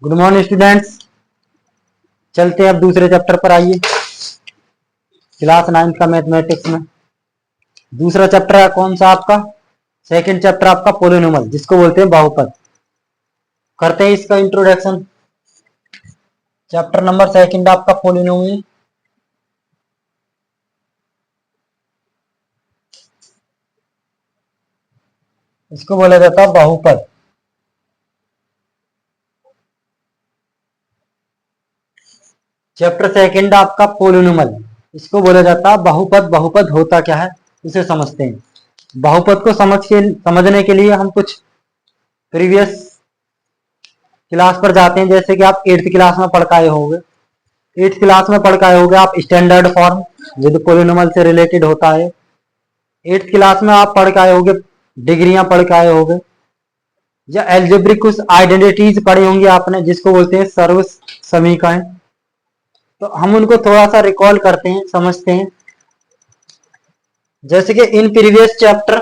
Good morning students. चलते हैं अब दूसरे चैप्टर पर। आइए, क्लास 9 का मैथमेटिक्स में दूसरा चैप्टर है कौन सा आपका? सेकंड चैप्टर आपका पोलिनोमियल, जिसको बोलते हैं बहुपद। करते हैं इसका इंट्रोडक्शन। चैप्टर नंबर सेकंड आपका पोलिनोमियल। इसको बोला जाता है बहुपद। चैप्टर सेकंड आपका पोलिनोमियल, इसको बोला जाता है बहुपद। बहुपद होता क्या है उसे समझते हैं। बहुपद को समझने के लिए हम कुछ प्रीवियस क्लास पर जाते हैं। जैसे कि आप 8th क्लास में पढ़ के आए होंगे। 8th क्लास में पढ़ के आए होंगे आप स्टैंडर्ड फॉर्म, जो पोलिनोमियल से रिलेटेड होता है। 8th क्लास में आप पढ़ के आए होंगे, डिग्रियां पढ़ के आए होंगे, या एल्जेब्रिक कुछ आइडेंटिटीज पढ़ी होंगी आपने, जिसको बोलते हैं सर्व समीकरण। तो हम उनको थोड़ा सा रिकॉल करते हैं, समझते हैं। जैसे कि इन प्रीवियस चैप्टर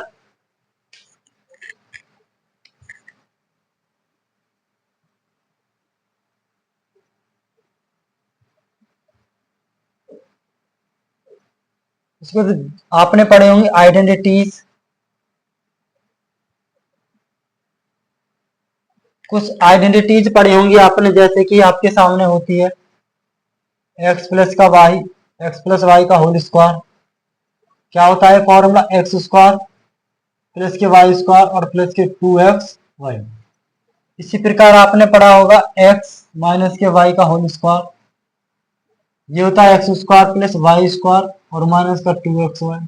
इसको आपने पढ़े होंगे आइडेंटिटीज। कुछ आइडेंटिटीज पढ़ी होंगी आपने, जैसे कि आपके सामने होती है एक्स प्लस वाई का होल स्क्वायर। क्या होता है फॉर्मूला? एक्स स्क्वायर प्लस के वाई स्क्वायर और प्लस के 2xy। इसी प्रकार आपने पढ़ा होगा एक्स माइनस के वाई का होल स्क्वायर। ये होता है x square plus y square और माइनस का 2xy।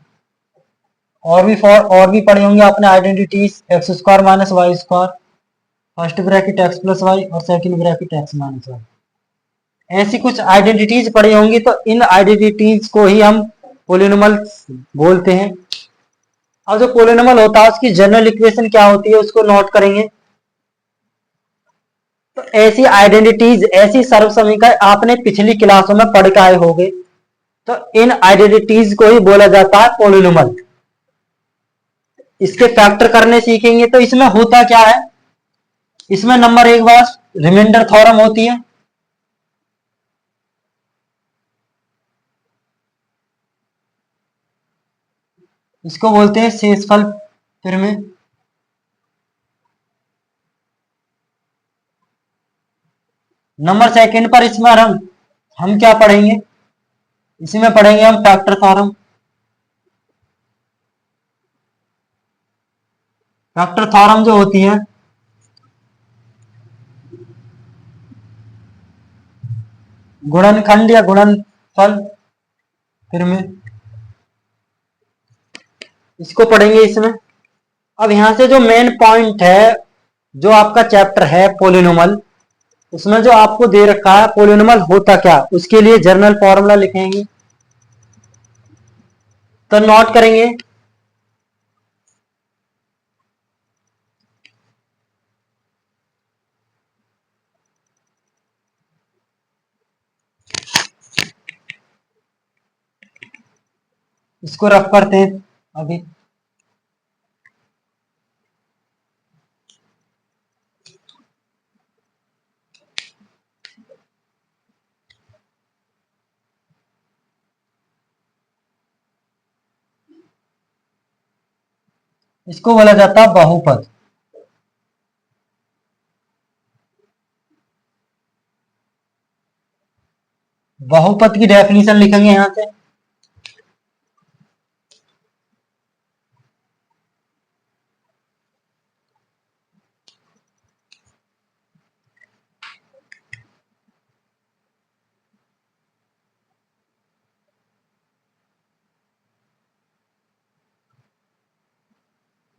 और भी पढ़े होंगे आपने identities, x square minus y square, first bracket x plus y और second bracket x minus Y. ऐसी कुछ आइडेंटिटीज पढ़ी होंगी। तो इन आइडेंटिटीज को ही हम पोलिनोमियल बोलते हैं। अब जो पोलिनोमियल होता है उसकी जनरल इक्वेशन क्या होती है उसको नोट करेंगे। तो ऐसी आइडेंटिटीज, ऐसी सर्व समीकरण आपने पिछली क्लासों में पढ़ के आए होंगे। तो इन आइडेंटिटीज को ही बोला जाता है पोलिनोमियल। इसके फैक्टर करने सीखेंगे। तो इसमें होता क्या है, इसमें नंबर एक बार रिमाइंडर थ्योरम होती है। इसको बोलते हैं शेषफल प्रमेय। नंबर सेकंड पर इसमें हम क्या पढ़ेंगे? इसमें पढ़ेंगे हम फैक्टर थ्योरम। फैक्टर थ्योरम जो होती है गुणनखंड या गुणनफल प्रमेय, इसको पढ़ेंगे इसमें। अब यहां से जो मेन पॉइंट है, जो आपका चैप्टर है पोलिनोमियल, उसमें जो आपको दे रखा है पोलिनोमियल होता क्या, उसके लिए जर्नल फॉर्मूला लिखेंगे। तो नोट करेंगे। इसको रफ करते हैं अभी। इसको बोला जाता है बहुपद। बहुपद की डेफिनेशन लिखेंगे यहां से।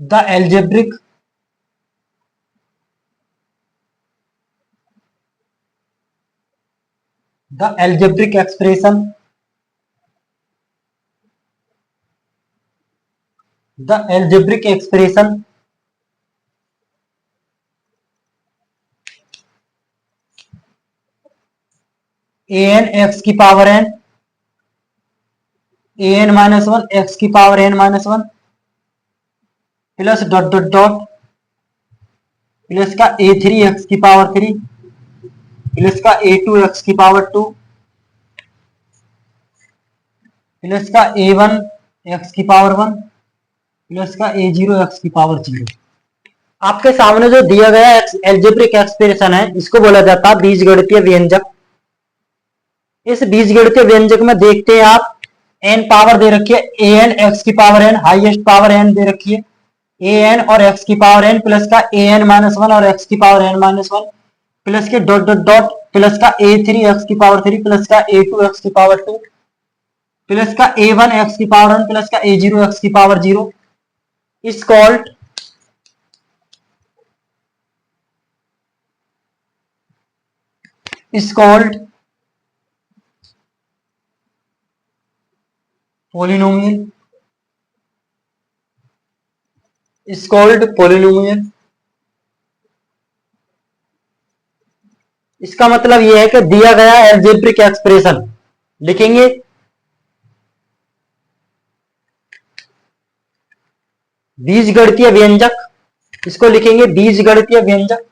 The algebraic expression, the algebraic expression A N X की power N, A N minus one X की power N minus one plus dot dot dot plus का ए थ्री एक्स की पावर थ्री प्लस का a2 x⁴2 plus का a1 x⁴1 plus का a0 x⁴0। आपके सामने जो दिया गया एल्जेब्रिक एक्सप्रेशन है इसको बोला जाता है बीजगणितीय व्यंजक। इस बीजगणितीय व्यंजक में देखते हैं आप n पावर दे रखी है an x⁴n, highest power n दे रखी है an और x⁴n प्लस का an-1 और x⁴n-1 प्लस के डॉट डॉट डॉट प्लस का a3 x⁴3 प्लस का a2 x⁴2 प्लस का a1 x⁴1 प्लस का a0 x⁴0 is called polynomial is called polynomial। इसका मतलब यह है कि दिया गया एल्जेब्रिक एक्सप्रेशन लिखेंगे बीजगणितीय व्यंजक, इसको लिखेंगे बीजगणितीय व्यंजक,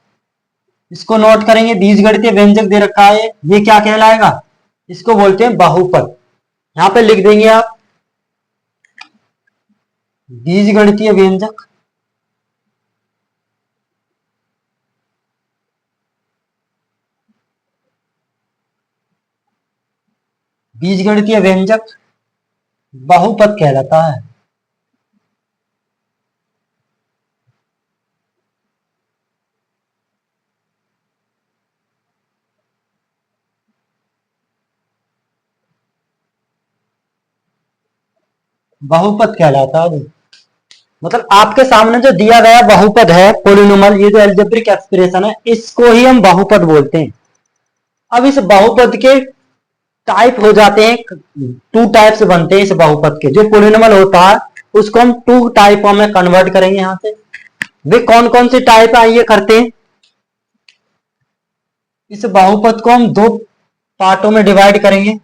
इसको नोट करेंगे बीजगणितीय व्यंजक दे रखा है ये क्या कहलाएगा, इसको बोलते हैं बहुपद। यहां पे लिख देंगे आप बीजगणितीय व्यंजक। बीजगणितीय व्यंजक बहुपद कहलाता है। बहुपद कहलाता है। मतलब आपके सामने जो दिया गया बहुपद है पोलिनोमियल, ये जो एल्जेब्रिक एक्सप्रेशन है इसको ही हम बहुपद बोलते हैं। अब इस बहुपद के टाइप हो जाते हैं, टू टाइप्स बनते हैं इस बहुपद के। जो पोलिनोमियल होता है उसको हम टू टाइपों में कन्वर्ट करेंगे। यहां से वे कौन कौन से टाइप आइए करते हैं। इस बहुपद को हम दो पार्टों में डिवाइड करेंगे।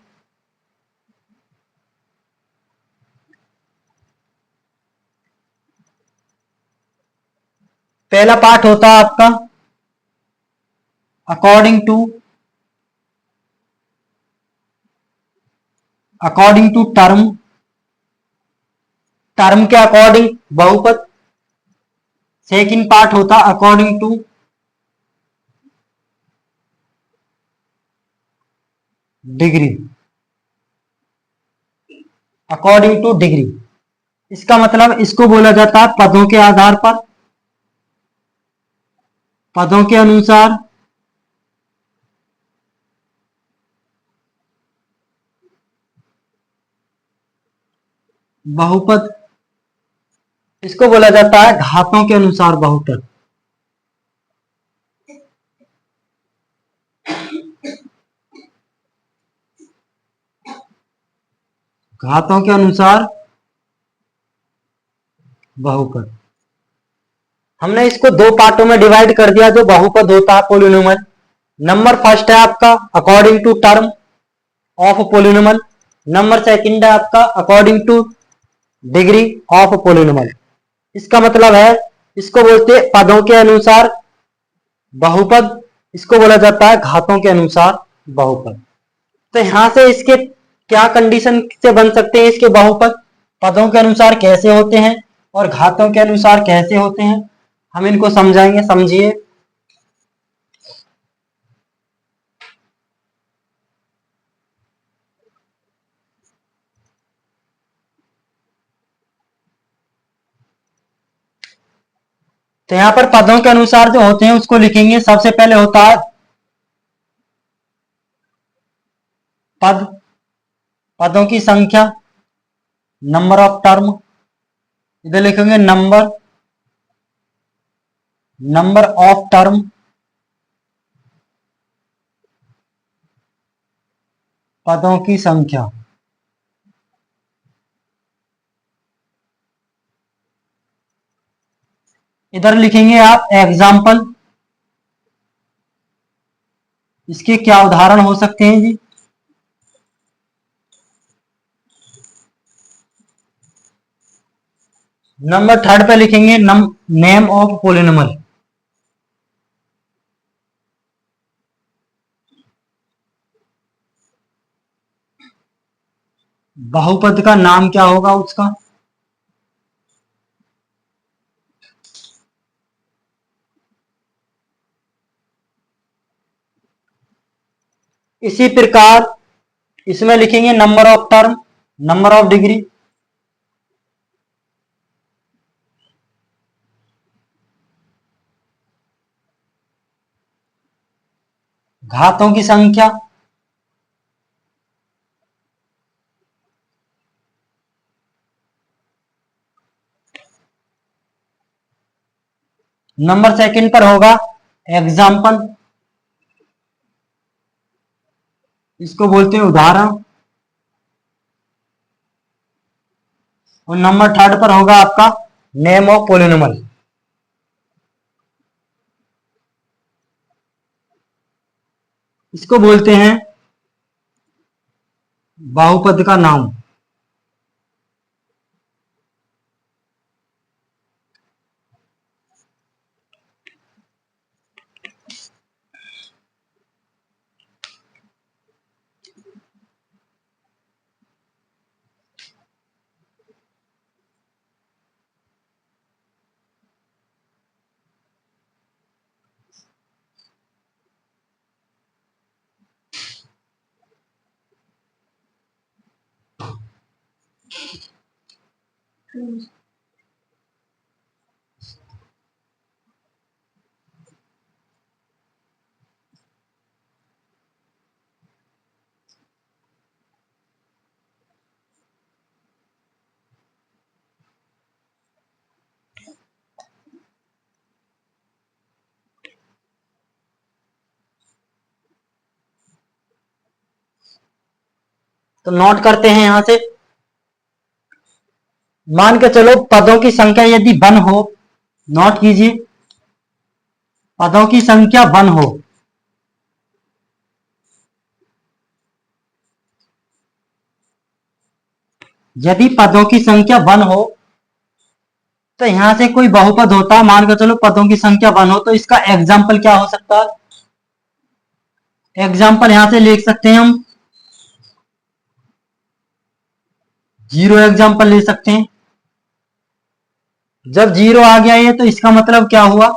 पहला पार्ट होता है आपका अकॉर्डिंग टू टर्म, टर्म के अकॉर्डिंग बहुपद। सेकंड पार्ट होता according to degree, according to degree. इसका मतलब इसको बोला जाता है पदों के आधार पर, पदों के अनुसार बहुपद। इसको बोला जाता है घातों के अनुसार बहुपद। घातों के अनुसार बहुपद। हमने इसको दो पार्टों में डिवाइड कर दिया जो बहुपद होता है पोलिनोमियल। नंबर फर्स्ट है आपका according to term of polynomial, number second है आपका according to degree of polynomial. इसका मतलब है इसको बोलते हैं पदों के अनुसार बहुपद, इसको बोला जाता है घातों के अनुसार बहुपद। तो यहां से इसके क्या कंडीशन से बन सकते हैं इसके बहुपद, पदों के अनुसार कैसे होते हैं और घातों के अनुसार कैसे होते हैं, हम इनको समझाएंगे। समझिए तो यहां पर पदों के अनुसार जो होते हैं उसको लिखेंगे। सबसे पहले होता है पद, पदों की संख्या, नंबर ऑफ टर्म। इधर लिखेंगे नंबर ऑफ टर्म, पदों की संख्या। इधर लिखेंगे आप एग्जाम्पल, इसके क्या उदाहरण हो सकते हैं जी। नंबर थर्ड पे लिखेंगे नेम ऑफ पोलिनोमियल। बहुपद का नाम क्या होगा उसका? इसी प्रकार इसमें लिखेंगे number of term, number of degree. घातों की संख्या, नंबर सेकंड पर होगा एग्जाम्पल, इसको बोलते हैं उदाहरण। और नंबर थर्ड पर होगा आपका नेम ऑफ पोलिनोमियल, इसको बोलते हैं बहुपद का नाम। तो नोट करते हैं यहां से, मान के चलो पदों की संख्या यदि 1 हो, नोट कीजिए, पदों की संख्या 1 हो, यदि पदों की संख्या 1 हो तो यहां से कोई बहुपद होता, मान के चलो पदों की संख्या 1 हो, तो इसका एग्जाम्पल क्या हो सकता है? एग्जाम्पल यहां से लिख सकते हैं हम, 0 एग्जाम्पल ले सकते हैं। जब 0 आ गया ये तो इसका मतलब क्या हुआ?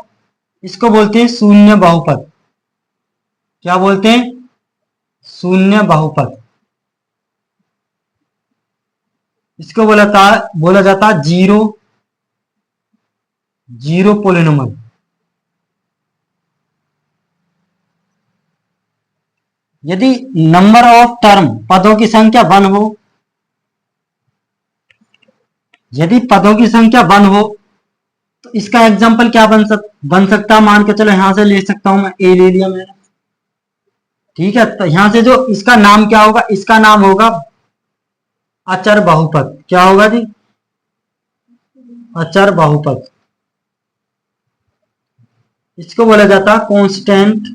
इसको बोलते हैं शून्य बहुपद। क्या बोलते हैं? शून्य बहुपद। इसको बोला जाता जीरो पोलिनोमियल। यदि नंबर ऑफ टर्म, पदों की संख्या 1 हो, यदि पदों की संख्या 1 हो तो इसका एग्जाम्पल क्या बन सकता है? मान के चलो यहां से ले सकता हूं मैं, ए ले लिया मैंने, ठीक है। तो यहां से जो इसका नाम क्या होगा? इसका नाम होगा अचर बहुपद। क्या होगा जी? अचर बहुपद। इसको बोला जाता है कांस्टेंट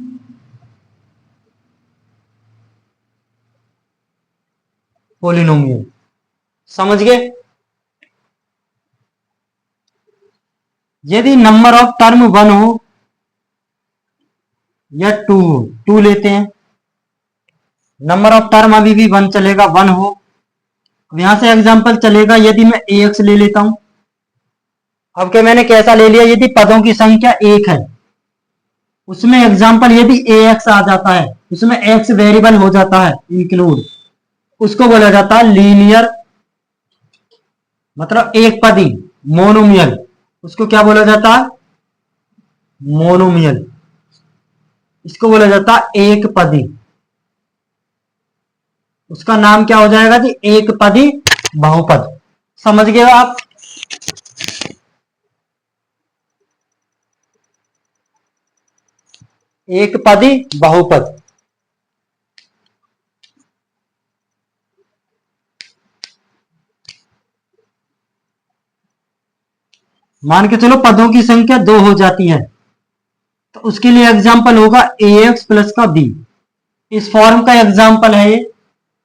पोलिनोमियल। समझ गए? यदि नंबर ऑफ टर्म 1 हो या 2 हो, 2 लेते हैं, नंबर ऑफ टर्म अभी भी 1 चलेगा, 1 हो। अब यहां से एग्जांपल चलेगा, यदि मैं ax ले लेता हूं। अब क्या मैंने कैसा ले लिया? यदि पदों की संख्या 1 है, उसमें एग्जांपल यदि ax आ जाता है, उसमें x वेरिएबल हो जाता है इंक्लूड, उसको बोला जाता है लीनियर, मतलब एक पदी, मोनोमियल। उसको क्या बोला जाता है? मोनोमियल। इसको बोला जाता है एक पदी। उसका नाम क्या हो जाएगा जी? एक पदी बहुपद। समझ गए आप? एक पदी बहुपद। मान के चलो पदों की संख्या 2 हो जाती है, तो उसके लिए एग्जाम्पल होगा ax प्लस का b। इस फॉर्म का एग्जाम्पल है ये।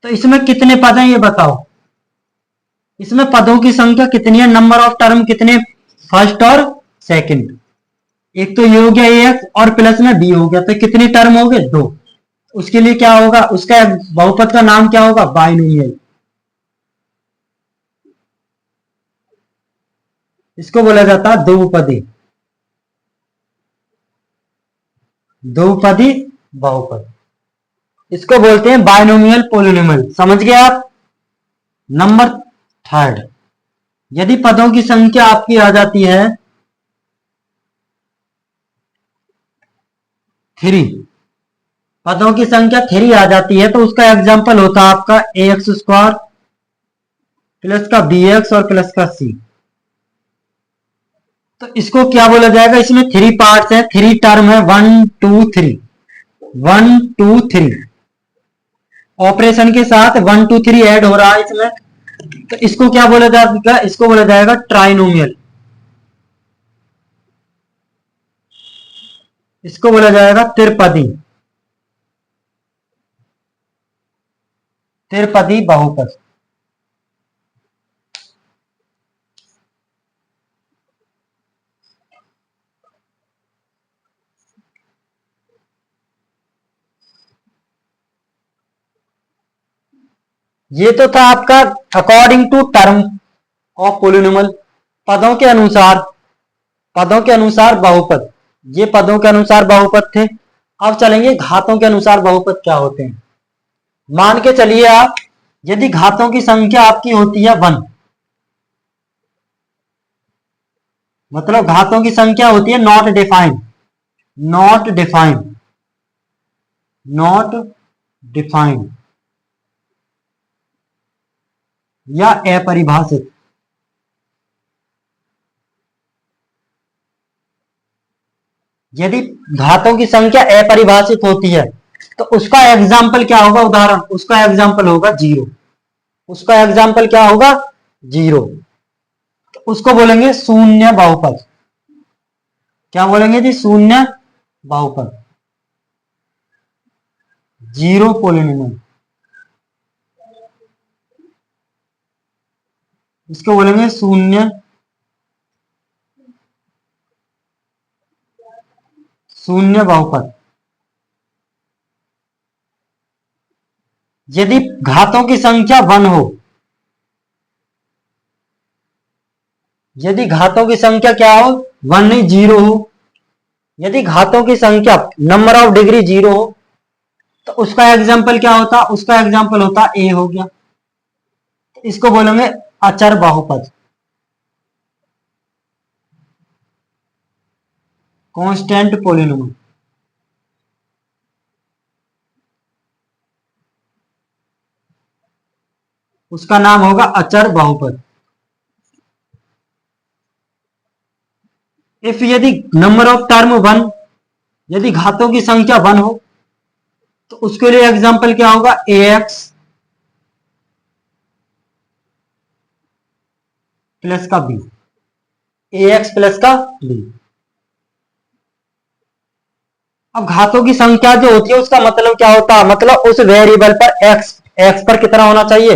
तो इसमें कितने पद हैं ये बताओ? इसमें पदों की संख्या कितनी है? नंबर ऑफ टर्म कितने? फर्स्ट और सेकंड। एक तो ये हो गया ax और प्लस में b हो गया, तो कितनी टर्म हो गए? 2। उसके लिए क्या होगा? उसका बहुपद का नाम क्या होगा? बाइनोमियल। इसको बोला जाता है बहुपदी। बहुपदी बहुपद, इसको बोलते हैं बायनोमियल पोलिनोमियल। समझ गए आप। नंबर थर्ड, यदि पदों की संख्या आपकी आ जाती है 3, पदों की संख्या 3 आ जाती है तो उसका एग्जाम्पल होता है आपका ए एक्स स्क्वायर प्लस का बी एक्स और प्लस का सी। तो इसको क्या बोला जाएगा, इसमें 3 पार्ट्स है, 3 टर्म है, 1 2 3, 1 2 3, ऑपरेशन के साथ 1 2 3 ऐड हो रहा है इसमें। तो इसको क्या बोला जाएगा, इसको बोला जाएगा ट्राइनोमियल। इसको बोला जाएगा त्रिपदी, त्रिपदी बहुपद। ये तो था आपका according to term of polynomial, पदों के अनुसार, पदों के अनुसार बहुपद। ये पदों के अनुसार बहुपद थे। अब चलेंगे घातों के अनुसार बहुपद क्या होते हैं। मान के चलिए आप, यदि घातों की संख्या आपकी होती है 1, मतलब घातों की संख्या होती है not defined, not defined, not defined या अपरिभाषित। यदि घातों की संख्या अपरिभाषित होती है तो उसका एग्जाम्पल क्या होगा, उदाहरण, उसका एग्जाम्पल होगा 0। उसका एग्जाम्पल क्या होगा, 0। तो उसको बोलेंगे शून्य बहुपद। क्या बोलेंगे जी, शून्य बहुपद, जीरो पोलिनोमियल। इसको बोलेंगे शून्य, शून्य बहुपद। यदि घातों की संख्या 1 हो, यदि घातों की संख्या क्या हो, 1 नहीं 0 हो, यदि घातों की संख्या नंबर ऑफ डिग्री 0 हो तो उसका एग्जाम्पल क्या होता, उसका एग्जाम्पल होता ए हो गया। इसको बोलेंगे अचर बहुपद, कांस्टेंट पोलिनोमियल। उसका नाम होगा अचर बहुपद। इफ यदि नंबर ऑफ टर्म 1, यदि घातों की संख्या 1 हो तो उसके लिए एग्जाम्पल क्या होगा, ए एक्स प्लस का बी, ए एक्स प्लस का बी। अब घातों की संख्या जो होती है उसका मतलब क्या होता है, मतलब उस वेरिएबल पर एक्स, एक्स पर कितना होना चाहिए,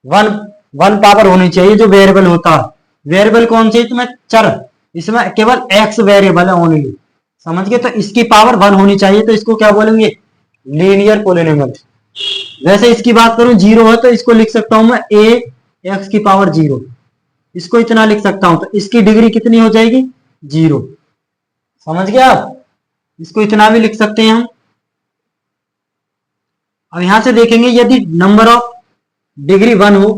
1, 1 पावर होनी चाहिए जो वेरिएबल होता है। वेरिएबल कौन सी, इसमें चर, इसमें केवल एक्स वेरिएबल है ओनली। समझ गए, तो इसकी पावर 1 होनी चाहिए, तो इसको क्या बोलेंगे, लीनियर पोलिनोमियल। वैसे इसकी बात करूं 0 है तो इसको लिख सकता हूं मैं ए एक्स की पावर 0, इसको इतना लिख सकता हूं, तो इसकी डिग्री कितनी हो जाएगी, 0। समझ गया आप, इसको इतना भी लिख सकते हैं हम। अब यहां से देखेंगे यदि नंबर ऑफ डिग्री 1 हो,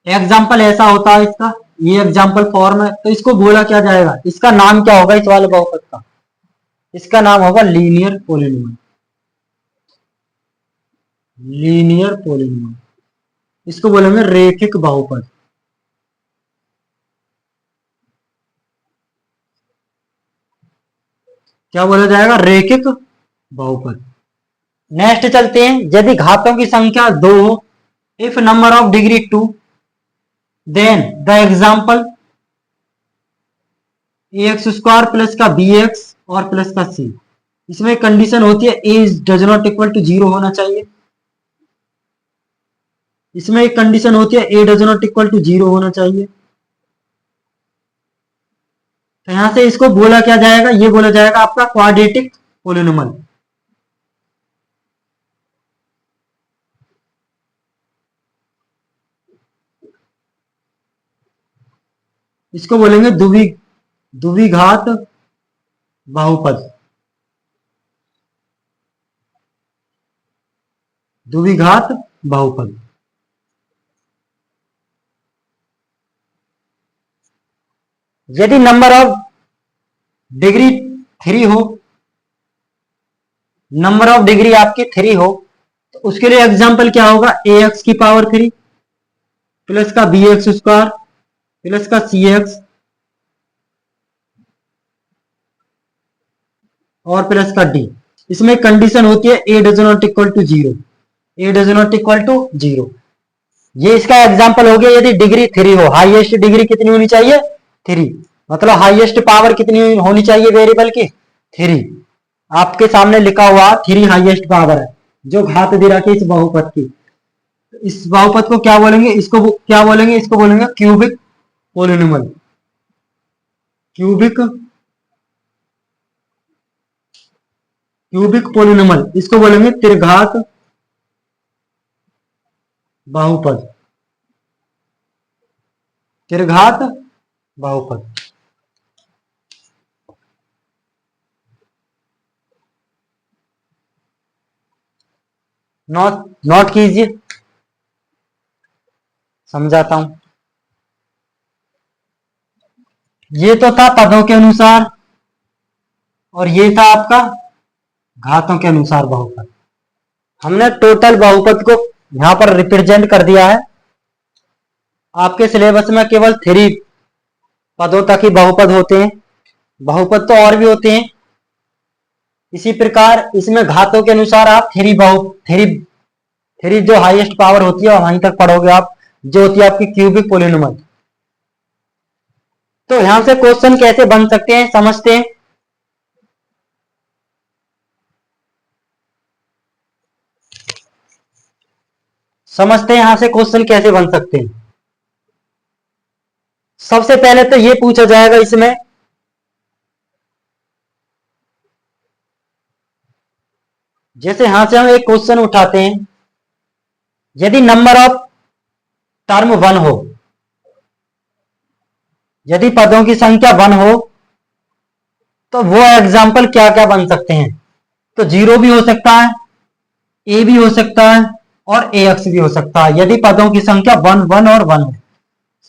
एग्जाम्पल ऐसा होता है इसका, ये एग्जाम्पल फॉर्म है, तो इसको बोला क्या जाएगा, इसका नाम क्या होगा इस वाले बहुपद का, इसका नाम होगा लीनियर पोलिनोमियल, लीनियर पोलिनोमियल। इसको बोलेंगे रेखिक बहुपद। क्या बोला जाएगा, रेखिक बहुपद। नेक्स्ट चलते हैं, यदि घातों की संख्या 2 हो, if number of degree 2, then the example A X square plus का बी एक्स और प्लस का सी। इसमें कंडीशन होती है A does not equal to 0 होना चाहिए। इसमें एक कंडीशन होती है A does not equal to 0 होना चाहिए। तो यहां से इसको बोला क्या जाएगा, ये बोला जाएगा आपका क्वाड्रेटिक पोलिनोमियल। इसको बोलेंगे द्विघात बहुपद। द्विघात बहुपद। यदि नंबर ऑफ डिग्री 3 हो, नंबर ऑफ डिग्री आपकी 3 हो, तो उसके लिए एग्जांपल क्या होगा, ax की पावर 3 प्लस का bx स्क्वायर प्लस का cx और प्लस का d। इसमें कंडीशन होती है a does not equal to 0, a does not equal to 0। ये इसका एग्जांपल हो गया यदि डिग्री 3 हो। हाईएस्ट डिग्री कितनी होनी चाहिए, 3, मतलब हाईएस्ट पावर कितनी होनी चाहिए वेरिएबल की, 3। आपके सामने लिखा हुआ 3 हाईएस्ट पावर है जो घात दे रखी इस बहुपद की। इस बहुपद को क्या बोलेंगे, इसको क्या बोलेंगे, इसको बोलेंगे क्यूबिक पोलिनोमियल। क्यूबिक पोलिनोमियल, इसको बोलेंगे त्रिघात बहुपद। त्रिघात बहुपद। नोट कीजिए, समझाता हूं। ये तो था पदों के अनुसार और ये था आपका घातों के अनुसार बहुपद। हमने टोटल बहुपद को यहां पर रिप्रेजेंट कर दिया है। आपके सिलेबस में केवल 3 पदों तक ही बहुपद होते हैं, बहुपद तो और भी होते हैं। इसी प्रकार इसमें घातों के अनुसार आप 3 जो हाईएस्ट पावर होती है वहीं तक पढ़ोगे आप, जो होती है आपकी क्यूबिक पोलिनोमियल। तो यहां से क्वेश्चन कैसे बन सकते हैं समझते हैं। समझते हैं यहां से क्वेश्चन कैसे बन सकते हैं। सबसे पहले तो ये पूछा जाएगा इसमें, जैसे यहां से हम एक क्वेश्चन उठाते हैं, यदि नंबर ऑफ टर्म 1 हो, यदि पदों की संख्या 1 हो, तो वो एग्जाम्पल क्या क्या बन सकते हैं। तो 0 भी हो सकता है, a भी हो सकता है और ax भी हो सकता है, यदि पदों की संख्या 1 1 और 1 हो।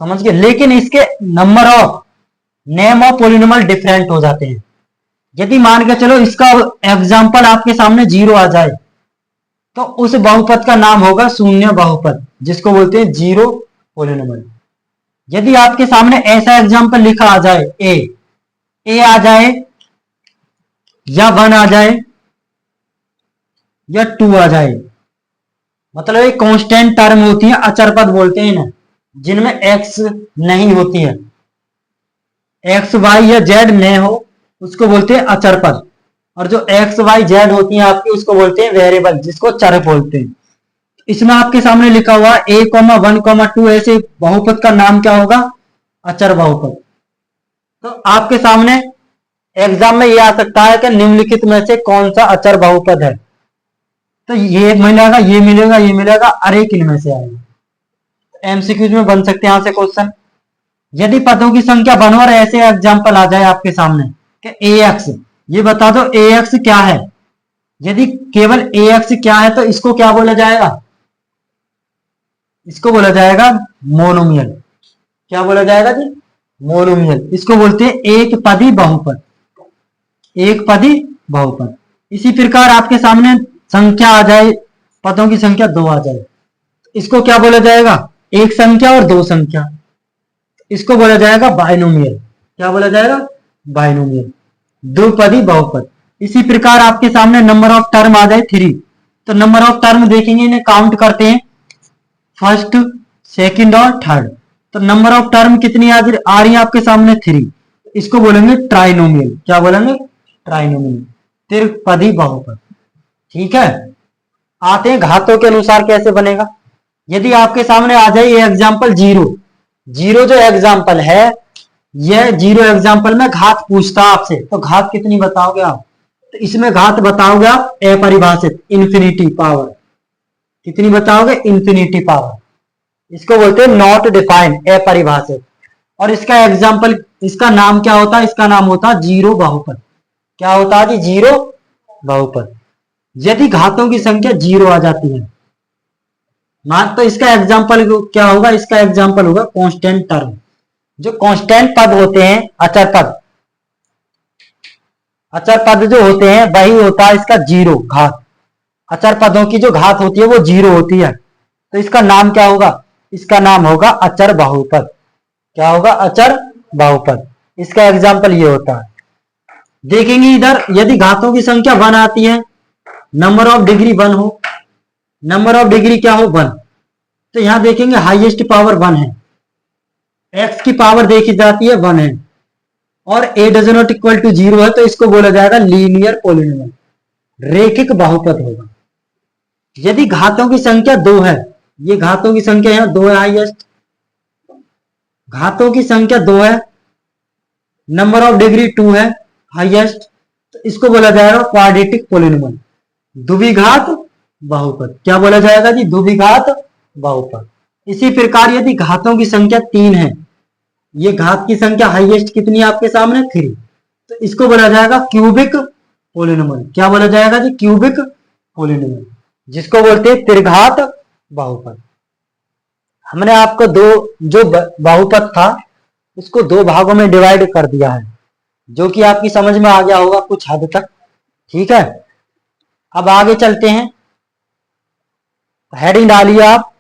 समझ गए। लेकिन इसके number of name of polynomial different हो जाते हैं। यदि मान के चलो इसका एग्जाम्पल आपके सामने 0 आ जाए, तो उस बहुपद का नाम होगा शून्य बहुपद, जिसको बोलते हैं जीरो पोलिनोमियल। यदि आपके सामने ऐसा एग्जाम्पल लिखा आ जाए, ए आ जाए या 1 आ जाए या 2 आ जाए, मतलब एक कांस्टेंट टर्म होती है, अचर पद बोलते हैं ना, जिनमें एक्स नहीं होती है, एक्स वाई या जेड न हो, उसको बोलते हैं अचर पद। और जो एक्स वाई जेड होती है आपकी, उसको बोलते हैं वेरिएबल, जिसको चर बोलते हैं। इसमें आपके सामने लिखा हुआ a,1,2 ऐसे बहुपद का नाम क्या होगा, अचर बहुपद। तो आपके सामने एग्जाम में ये आ सकता है कि निम्नलिखित में से कौन सा अचर बहुपद है। तो ये मिलेगा, ये मिलेगा, ये मिलेगा, अरे किन में से आएगा। एमसीक्यूज में बन सकते हैं यहां से क्वेश्चन। यदि पदों की संख्या 1 और ऐसे एग्जाम्पल आ जाए आपके सामने कि ax, ये बता दो ax क्या है। यदि केवल ax क्या है तो इसको क्या बोला जाएगा, इसको बोला जाएगा मोनोमियल। क्या बोला जाएगा जी, मोनोमियल। इसको बोलते हैं एक पदी बहुपद, एक पदी बहुपद। इसी प्रकार आपके सामने संख्या आ जाए, पदों की संख्या 2 आ जाए, इसको क्या बोला जाएगा, एक संख्या और 2 संख्या, इसको बोला जाएगा बाइनोमियल। क्या बोला जाएगा, बाइनोमियल, द्विपदी बहुपद। इसी प्रकार आपके सामने नंबर ऑफ टर्म आ जाए 3, तो नंबर ऑफ टर्म देखेंगे, इन्हें काउंट करते हैं, फर्स्ट, सेकंड और थर्ड। तो नंबर ऑफ टर्म कितनी आ रही है आपके सामने, 3। इसको बोलेंगे ट्राइनोमियल। क्या बोलेंगे, ट्राइनोमियल, त्रिपदी बहुपद। ठीक है। आते हैं घातों के अनुसार कैसे बनेगा। यदि आपके सामने आ जाए ये एग्जाम्पल 0, जो एग्जाम्पल है, यह 0 एग्जाम्पल में घात पूछता आपसे, तो घात कितनी बताओगे आप। तो इसमें घात बताओगे आप अपरिभाषित, इंफिनिटी पावर। कितनी बताओगे, इंफिनिटी पावर। इसको बोलते हैं नॉट डिफाइंड, अपरिभाषित। और इसका एग्जाम्पल, इसका नाम क्या होता है? इसका नाम होता है जीरो बहुपद। क्या होता है जी? जीरो बहुपद। यदि घातों की संख्या जीरो आ जाती है, मान तो इसका एग्जाम्पल क्या होगा? इसका एग्जाम्पल होगा कांस्टेंट टर्म। जो कांस्टेंट पद होते हैं, अचर पद, अचर पद जो होते हैं वही होता है इसका जीरो घात। अचर पदों की जो घात होती है वो जीरो होती है, तो इसका नाम क्या होगा? इसका नाम होगा अचर बहुपद। क्या होगा? अचर बहुपद। इसका एग्जाम्पल ये होता है। देखेंगे इधर, यदि घातों की संख्या वन आती है, नंबर ऑफ डिग्री वन हो, नंबर ऑफ डिग्री क्या हो? वन। तो यहां देखेंगे हाईएस्ट पावर वन है, एक्स की पावर देखी जाती है वन है, और a does not equal to zero है, तो इसको बोला जाएगा लीनियर पॉलिनोमियल, रेखिक बहुपद होगा। यदि घातों की संख्या दो है, ये घातों की संख्या यहां दो है, हाईएस्ट घातों की संख्या दो है, नंबर ऑफ डिग्री टू है, हाईएस्ट, तो इसको बोला जाएगा क्वाड्रेटिक पॉलिनोमियल, द्विघात बहुपद। क्या बोला जाएगा जी? द्विघात बहुपद। इसी प्रकार यदि घातों की संख्या तीन है, ये घात की संख्या हाईएस्ट कितनी है आपके सामने? थ्री, तो इसको बोला जाएगा क्यूबिक पॉलिनोमियल। क्या बोला जाएगा जी? क्यूबिक पॉलिनोमियल, जिसको बोलते हैं त्रिघात बहुपद। हमने आपको दो, जो बहुपद था उसको दो भागों में डिवाइड कर दिया है, जो कि आपकी समझ में आ गया होगा कुछ हद तक। ठीक है, अब आगे चलते हैं। हेडिंग डालिए आप,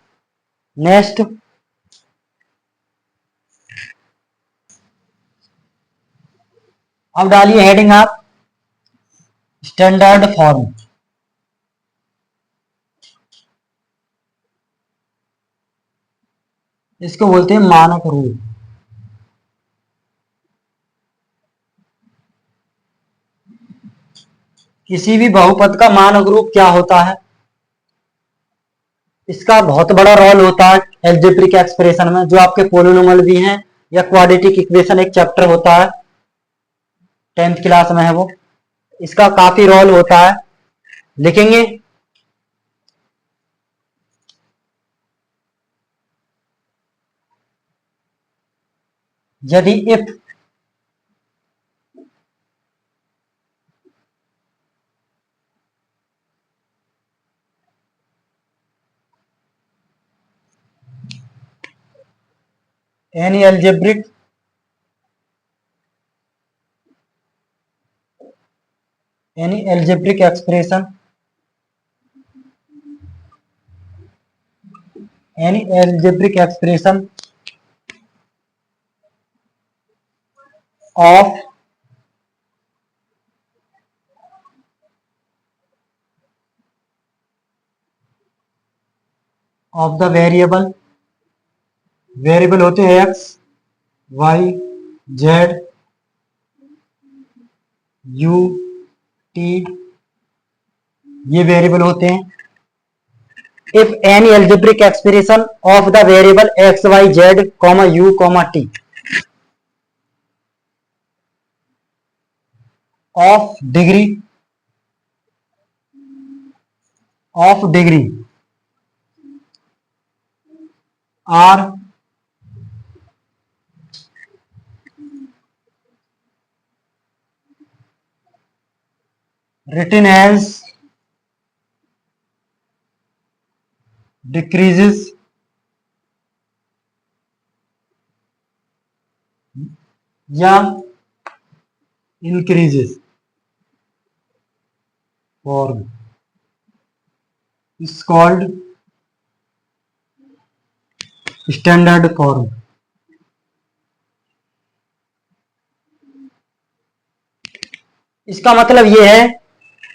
नेक्स्ट। अब डालिए हेडिंग आप, स्टैंडर्ड फॉर्म। इसको बोलते हैं मानक रूप। किसी भी बहुपद का मानक रूप क्या होता है? इसका बहुत बड़ा रोल होता है एल्जेब्रिक एक्सप्रेशन में, जो आपके पोलिनोमियल भी हैं, या क्वाड्रेटिक इक्वेशन एक चैप्टर होता है, 10th क्लास में है वो, इसका काफी रोल होता है। लिखेंगे यदि if any algebraic expression, any algebraic expression of the variable होते हैं X, Y, Z, U, T, ये वेरिएबल होते हैं। If any algebraic expression of the variable X, Y, Z, comma U, comma T of degree are written as decreases या increases form is called standard form। इसका मतलब ये है,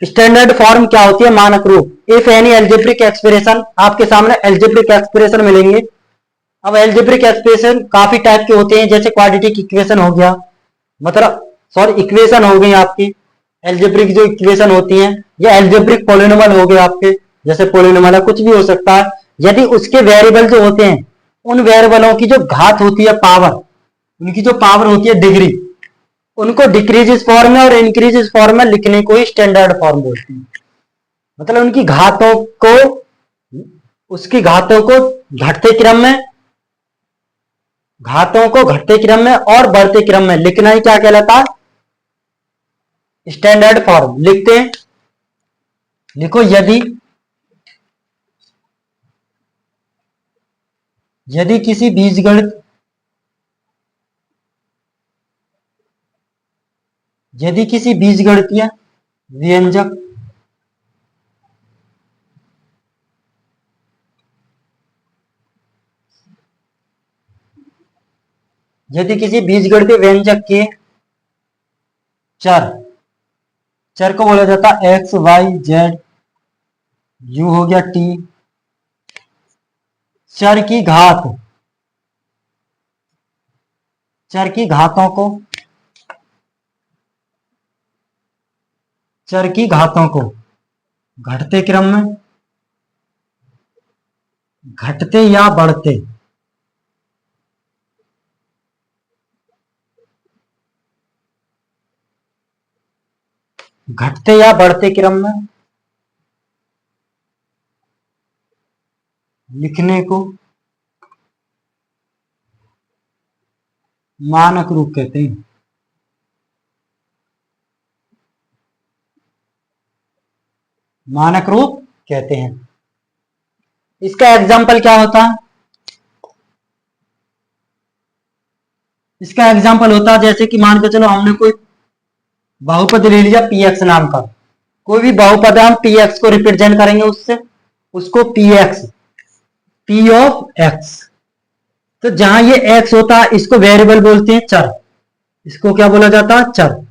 standard form क्या होती है? मानक रूप। इफ एनी एल्जेब्रिक एक्सप्रेशन, आपके सामने एल्जेब्रिक एक्सप्रेशन मिलेंगे। अब एल्जेब्रिक एक्सप्रेशन काफी टाइप के होते हैं, जैसे क्वाड्रेटिक इक्वेशन हो गया, मतलब सॉरी इक्वेशन हो गई आपकी, एल्जेब्रिक जो इक्वेशन होती हैं, या एल्जेब्रिक पॉलिनोमियल हो गए आपके, जैसे पॉलिनोमियल कुछ भी हो सकता है। यदि उसके वेरिएबल जो होते हैं, उन वेरिएबलों की जो घात होती है, पावर, उनकी जो पावर होती है डिग्री, उनको डिक्रीजिस फॉर्म में और इंक्रीजिस फॉर्म में लिखने को ही स्टैंडर्ड फॉर्म बोलते हैं। मतलब उनकी घातों को, उसकी घातों को घटते क्रम में घातों को घटते क्रम में और बढ़ते क्रम में लिखना ही क्या कहलाता है? Standard form. लिखते हैं, लिखो यदि किसी बीजगणित बीजगणितीय व्यंजक के चर को बोला जाता है एक्स वाई जेड, यू हो गया टी। चर की घातों को घटते क्रम में, घटते या बढ़ते क्रम में लिखने को मानक रूप कहते हैं। मानक रूप कहते हैं। इसका एग्जाम्पल क्या होता है? इसका एग्जाम्पल होता है जैसे कि मान के चलो हमने कोई बहुपद ले लिया px नाम का, कोई भी बहुपद हम px को रिप्रेजेंट करेंगे उससे, उसको px, p ऑफ x। तो जहां ये x होता है इसको वेरिएबल बोलते हैं, चर। इसको क्या बोला जाता है? चर,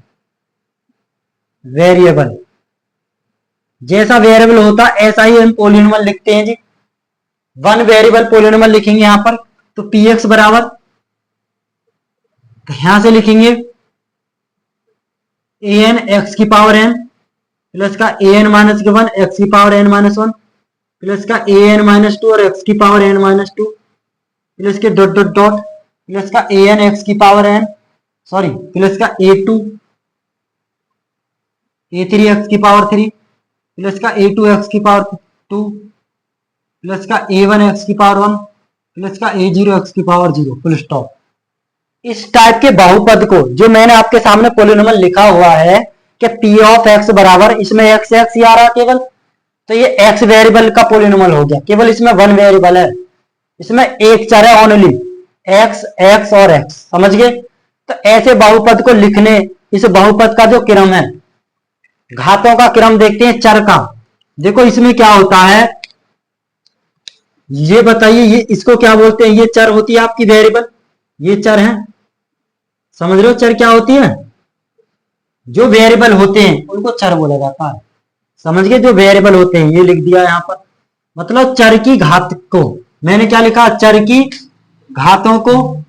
वेरिएबल। जैसा वेरिएबल होता है ऐसा ही हम पोलिनोमियल लिखते हैं जी। वन वेरिएबल पोलिनोमियल लिखेंगे यहां पर, तो px बराबर, तो यहां से लिखेंगे an x की पावर n प्लस का an माइनस के 1 x की पावर n माइनस 1 प्लस का an माइनस 2 और x की पावर n माइनस 2 प्लस के डॉट डॉट डॉट प्लस का an x की पावर n प्लस का a2 a3 x की पावर 3 प्लस का a2 x की पावर 2 प्लस का a1 x की पावर 1 प्लस का a0 x की पावर 0, फुल स्टॉप। इस टाइप के बहुपद को जो मैंने आपके सामने पोलिनोमियल लिखा हुआ है कि p ऑफ x बराबर, इसमें x ही आ रहा है केवल, तो ये x वेरिएबल का पोलिनोमियल हो गया। केवल इसमें वन वेरिएबल है, इसमें एक चर है ओनली, x और x। समझ गए? तो ऐसे बहुपद को लिखने, इस बहुपद का जो क्रम है, घातों का क्रम देखते हैं चर का। देखो इसमें क्या होता है, ये बताइए, ये इसको क्या बोलते हैं? ये चर होती है आपकी वेरिएबल, ये चर है। समझ रहे हो चर क्या होती है? जो वेरिएबल होते हैं उनको चर बोला जाता है। समझ गए? जो वेरिएबल होते हैं, ये लिख दिया यहां पर, मतलब चर की घात को, मैंने क्या लिखा? चर की घातों को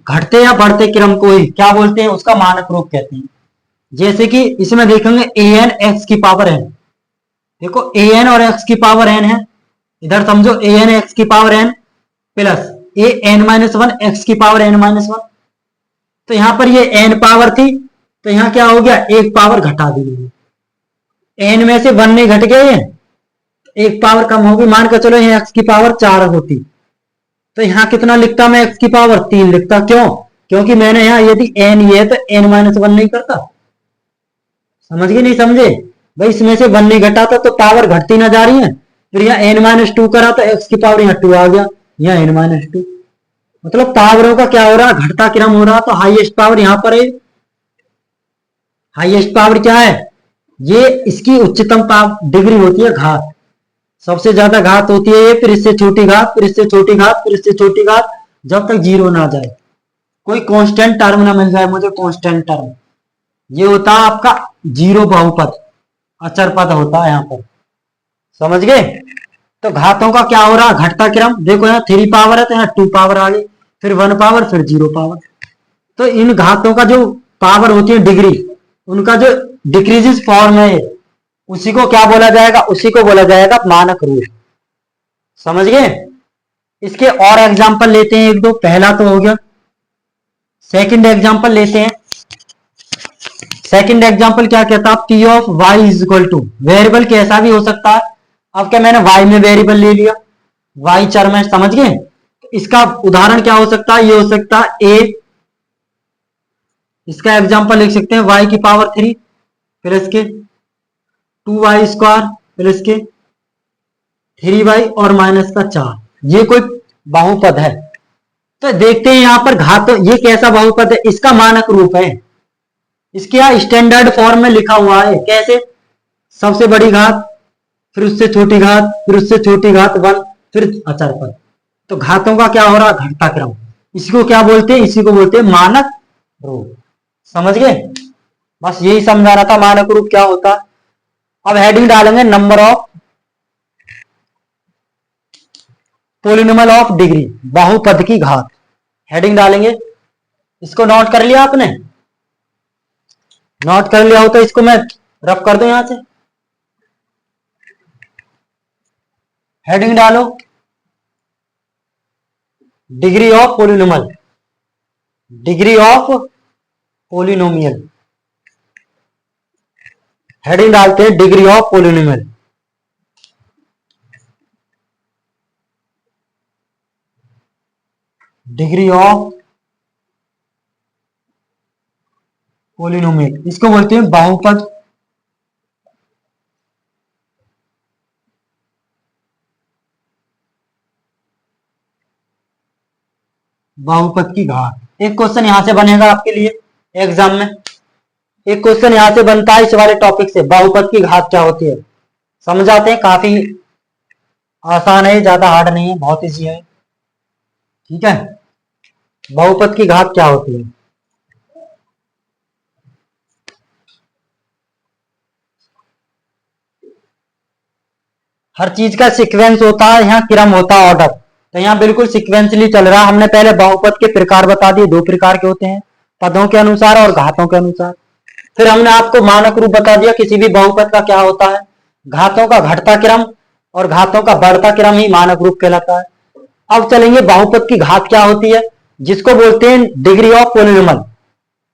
घटते या बढ़ते क्रम को ही क्या बोलते हैं? उसका मानक रूप कहते हैं। जैसे कि इसमें देखेंगे an x की पावर n, देखो an और x की पावर n है, इधर समझो an x की power n plus an minus 1 x की पावर n माइनस 1। तो यहां पर ये n पावर थी, तो यहां क्या हो गया? एक पावर घटा दी गई, n में से 1 नहीं घट गए हैं, एक पावर कम होगी। मान कर चलो यहाँ x की पावर 4 होती, तो यहाँ कितना लिखता मैं? x की पावर 3 लिखता। क्यों? क्योंकि मैंने यहाँ यदि n ये है तो n माइनस 1 नहीं करता। समझ गए? नहीं समझे भाई? इसमें से 1 नहीं घटा था तो पावर घटती ना जा रही है। फिर यहाँ n माइनस 2 करा तो x की पावर यहाँ 2 आ गया, यहाँ n माइनस 2, मतलब पावरों का क्या हो रहा है? घटता क्रम हो रहा। तो हाईएस्ट पावर यहां पर है। हाईएस्ट पावर क्या है? ये इसकी उच्चतम पावर डिग्री होती है घात, सबसे ज्यादा घात होती है ये, फिर इससे छोटी घात, फिर इससे छोटी घात, फिर इससे छोटी घात, जब तक जीरो ना जाए, कोई कांस्टेंट टर्म ना मिल जाए मुझे, कांस्टेंट टर्म। ये होता है आपका जीरो बहुपद, अचर पद होता है यहां पर। समझ गए? तो घातों का क्या हो रहा? घटता क्रम। देखो यहाँ 3 पावर है तो यहाँ 2 पावर आ गई, फिर 1 पावर, फिर 0 पावर। तो इन घातों का जो पावर होती है डिग्री, उनका जो डिक्रीजिस फॉर्म है, उसी को क्या बोला जाएगा? उसी को बोला जाएगा मानक रूप। समझ गए? इसके और एग्जांपल लेते हैं एक दो। पहला तो हो गया, सेकंड एग्जांपल लेते हैं। सेकंड एग्जांपल क्या कहता है? p of y is equal to, variable कैसा भी हो सकता है। अब क्या मैंने y में वेरिएबल ले लिया, y चर में, समझ गए? इसका उदाहरण क्या हो सकता है, ये हो सकता है ए, इसका एग्जांपल लिख सकते हैं y की पावर 3 प्लस के 2y स्क्वायर प्लस के 3y और माइनस का 4, ये कोई बहुपद है। तो देखते हैं यहां पर घात, ये कैसा बहुपद है, इसका मानक रूप है, इसके यहाँ स्टैंडर्ड फॉर्म में लिखा हुआ है, कैसे, सबसे बड़ी घात, फिर उससे छोटी घात, फिर उससे छोटी घात 1, फिर अचर पद। तो घातों का क्या हो रहा, घटता क्रम, इसी को क्या बोलते हैं, इसी को बोलते हैं मानक रूप। समझ गए, बस यही समझाना था मानक रूप क्या होता। अब हेडिंग डालेंगे number of polynomial of degree, बहुपद की घात, हेडिंग डालेंगे। इसको नोट कर लिया आपने, नोट कर लिया हो तो इसको मैं रफ कर दूं यहां से, हेडिंग डालो degree of polynomial, degree of polynomial, heading डालते हैं degree of polynomial. Degree of polynomial, इसको बोलते हैं बहुपद, बहुपद की घात। एक क्वेश्चन यहां से बनेगा आपके लिए एग्जाम में, एक क्वेश्चन यहां से बनता है इस वाले टॉपिक से, बहुपद की घात क्या होती है। समझाते हैं, काफी आसान है, ज्यादा हार्ड नहीं है, बहुत इजी है। ठीक है, बहुपद की घात क्या होती है। हर चीज का सीक्वेंस होता है, यहाँ क्रम होता है, ऑर्डर, तो यहाँ बिल्कुल सीक्वेंसली चल रहा है। हमने पहले बहुपद के प्रकार बता दिए, दो प्रकार के होते हैं, पदों के अनुसार और घातों के अनुसार। फिर हमने आपको मानक रूप बता दिया किसी भी बहुपद का क्या होता है, घातों का घटता क्रम और घातों का बढ़ता क्रम ही मानक रूप कहलाता है। अब चलेंगे बहुपद की घात क्या होती है, जिसको बोलते हैं डिग्री ऑफ पोलिनोमियल।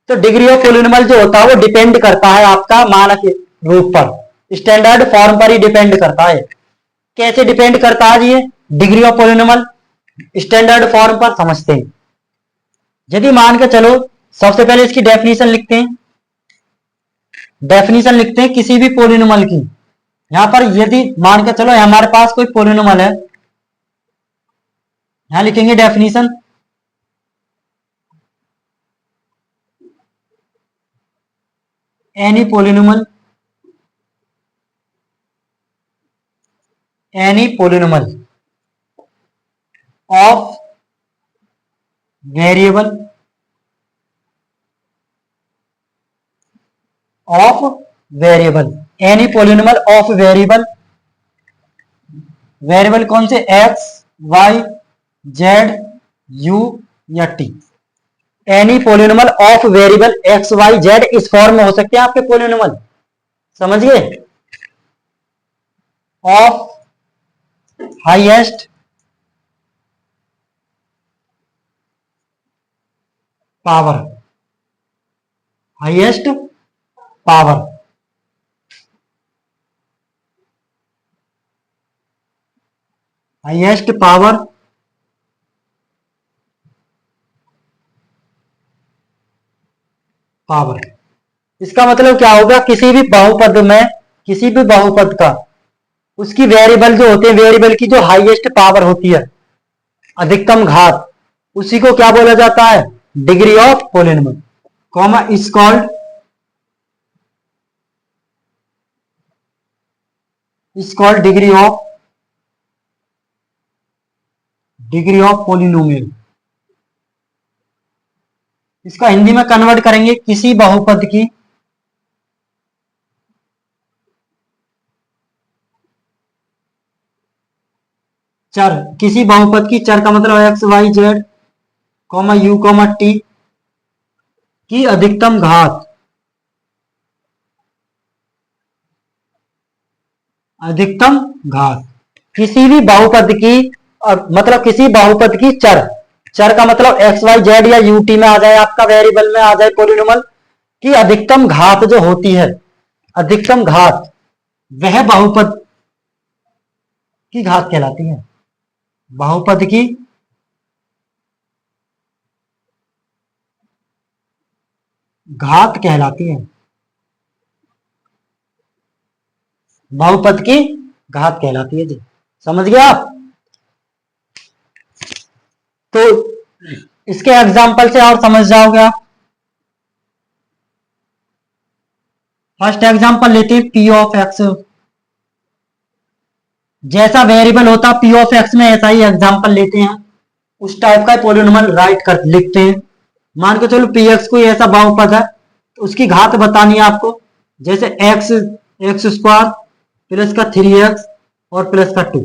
तो डिग्री ऑफ पोलिनोमियल जो होता है वो डिपेंड करता है आपका मानक रूप पर, स्टैंडर्ड फॉर्म पर ही डिपेंड करता है। कैसे डिपेंड करता है ये degree of polynomial, standard form पर समझते हैं। यदि मान के चलो, सबसे पहले इसकी डेफिनेशन लिखते हैं, डेफिनेशन लिखते हैं किसी भी पोलिनोमियल की। यहां पर यदि मान के चलो हमारे पास कोई पोलिनोमियल है, यहां लिखेंगे definition, any polynomial, any polynomial of variable of variable, any polynomial of variable, variable कौन से, एक्स वाई जेड यू या T, any polynomial of variable X Y Z, इस फॉर्म में हो सकते हैं आपके पोलिनोमियल। समझ गए, of highest power, highest power, highest power power. इसका मतलब क्या होगा, किसी भी बहुपद में, किसी भी बहुपद का उसकी वेरिएबल जो होते हैं, वेरिएबल की जो हाईएस्ट पावर होती है, अधिकतम घात, उसी को क्या बोला जाता है, degree of polynomial, comma is called, is called degree of polynomial. इसका हिंदी में कन्वर्ट करेंगे, किसी बहुपद की चर, किसी बहुपद की चर का मतलब X Y Z comma U comma T की अधिकतम घात, अधिकतम घात, किसी भी बहुपद की, मतलब किसी बहुपद की चर, चर का मतलब एक्स वाई जेड या यूटी में आ जाए, आपका वेरिएबल में आ जाए पोलिनोमियल की अधिकतम घात जो होती है, अधिकतम घात, वह बहुपद की घात कहलाती है, बहुपद की घात कहलाती है, बहुपद की घात कहलाती है जी। समझ गए आप? तो इसके एग्जाम्पल से और समझ जाओगे आप। फर्स्ट एग्जाम्पल लेते हैं पी ऑफ एक्स। जैसा वेरिएबल होता पी ऑफ एक्स में, ऐसा ही एग्जाम्पल लेते हैं, उस टाइप का पॉलिनोमियल राइट कर लिखते हैं। मान के चलो पी एक्स कोई ऐसा बहुपद है, तो उसकी घात बतानी है आपको। जैसे एक्स एक्स स्क्वायर प्लस का 3x और प्लस का 2,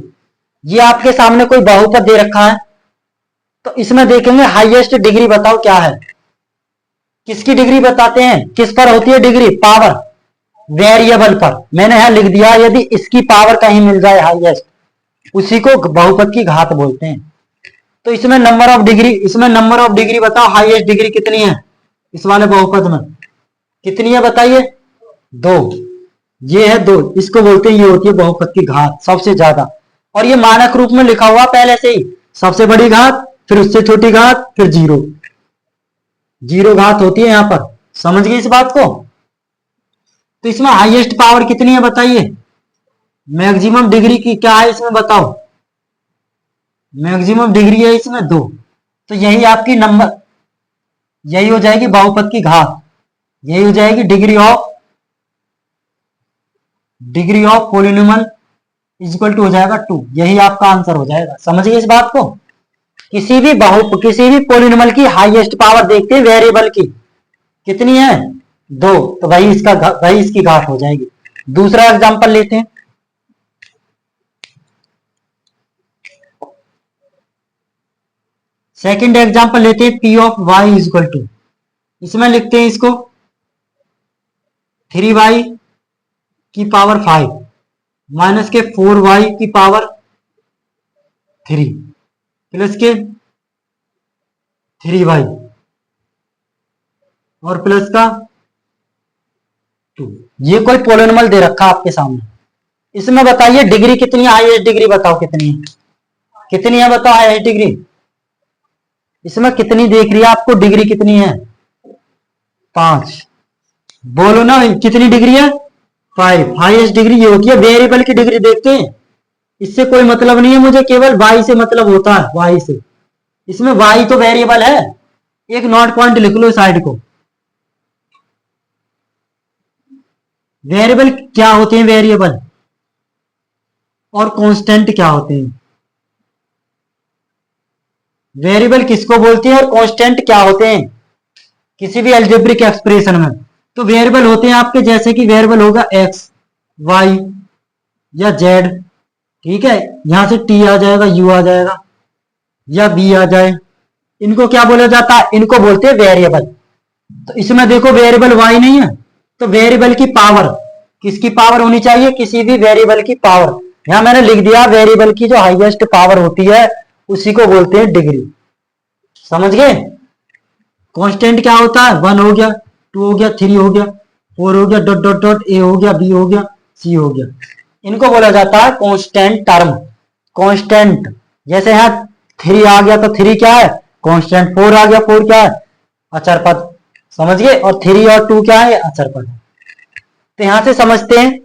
ये आपके सामने कोई बहुपद दे रखा है, तो इसमें देखेंगे हाईएस्ट डिग्री बताओ क्या है। किसकी डिग्री बताते हैं? किस पर होती है डिग्री? पावर, वेरिएबल पर। मैंने यहां लिख दिया यदि इसकी पावर कहीं मिल जाए हाईएस्ट, उसी को बहुपद की घात बोलते हैं। तो इसमें नंबर ऑफ डिग्री, इसमें नंबर ऑफ डिग्री बताओ हाईएस्ट डिग्री कितनी है इस वाले बहुपद में? कितनी है बताइए? 2। ये है 2, इसको बोलते हैं, ये होती है बहुपद की घात सबसे ज्यादा। और ये मानक रूप में लिखा हुआ पहले से ही, सबसे बड़ी घात, फिर उससे छोटी घात, फिर 0। 0 घात होती है यहां पर। समझ गए इस बात को? तो इसमें हाईएस्ट पावर कितनी है बताइए? मैक्सिमम डिग्री की क्या है इसमें बताओ? मैक्सिमम डिग्री है इसमें 2। तो यही आपकी नंबर, यही हो जाएगी बहुपद की घात, यही हो जाएगी degree of polynomial equal to हो जाएगा 2। यही आपका आंसर हो जाएगा। समझ गए इस बात को? किसी भी पॉलिनोमियल की हाईएस्ट पावर देखते हैं वेरिएबल की, कितनी है? 2, तो वही इसकी घात हो जाएगी। दूसरा एग्जांपल लेते हैं। सेकंड एग्जांपल लेते हैं P of Y equal to, इसमें लिखते हैं इसको 3y की पावर 5 माइनस के 4y की पावर 3 प्लस के 3y और प्लस का 2। ये कोई पॉलिनोमियल दे रखा आपके सामने। इसमें बताइए डिग्री कितनी है? हाईएस्ट डिग्री बताओ कितनी है? कितनी है बताओ हाईएस्ट डिग्री? इसमें कितनी देख रही है आपको डिग्री कितनी है? 5। बोलो ना कितनी डिग्री है? 5। हाईएस्ट डिग्री ये होती है। वेरिएबल की डिग्री देखते हैं, इससे कोई मतलब नहीं है मुझे, केवल y से मतलब होता है, y से। इसमें y तो वेरिएबल है, एक नोट पॉइंट लिख लो साइड को। वेरिएबल क्या होते हैं? वेरिएबल और कांस्टेंट क्या होते हैं? वेरिएबल किसको बोलते हैं और कांस्टेंट क्या होते हैं किसी भी अलजेब्रिक एक्सप्रेशन में? तो वेरिएबल होते हैं आपके, जैसे कि वेरिएबल होगा x, y या z, ठीक है, यहां से t आ जाएगा, u आ जाएगा या b आ जाए, इनको क्या बोला जाता है? इनको बोलते हैं वेरिएबल। तो इसमें देखो वेरिएबल y नहीं है, तो वेरिएबल की पावर, किसकी पावर होनी चाहिए? किसी भी वेरिएबल की पावर। यहां मैंने लिख दिया वेरिएबल की जो हाईएस्ट पावर होती है उसी को बोलते हैं डिग्री। समझ गए? कांस्टेंट क्या होता है? 1 हो गया, 2 हो गया, 3 हो गया, 4 हो गया, डॉट डॉट डॉट, ए हो गया, बी हो गया, सी हो गया। इनको बोला जाता है कांस्टेंट टर्म। कांस्टेंट, जैसे यहां 3 आ गया तो 3 क्या है? कांस्टेंट। 4 आ गया, 4 क्या है? अचर पद। समझ गए? और 3 और 2 क्या है? अचर पद। तो यहां से समझते हैं।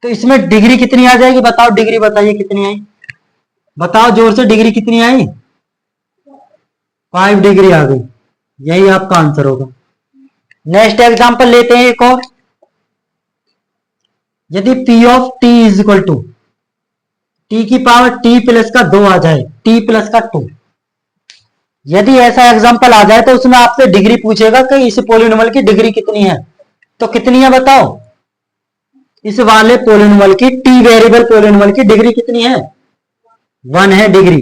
तो इसमें डिग्री कितनी आ जाएगी बताओ? डिग्री बताइए कितनी आई? बताओ जोर से, डिग्री कितनी आई? 5 डिग्री आ गई। यही आपका आंसर होगा। नेक्स्ट एग्जांपल लेते हैं एक और। यदि P of T is equal to T की पावर T प्लस का 2 आ जाए, T प्लस का 2, यदि ऐसा एग्जांपल आ जाए तो उसमें आपसे डिग्री पूछेगा कि इस पॉलिनोमियल की डिग्री कितनी है। तो कितनी है बताओ? इस वाले पॉलिनोमियल की, T वेरिएबल पॉलिनोमियल की डिग्री कितनी है? 1 है डिग्री,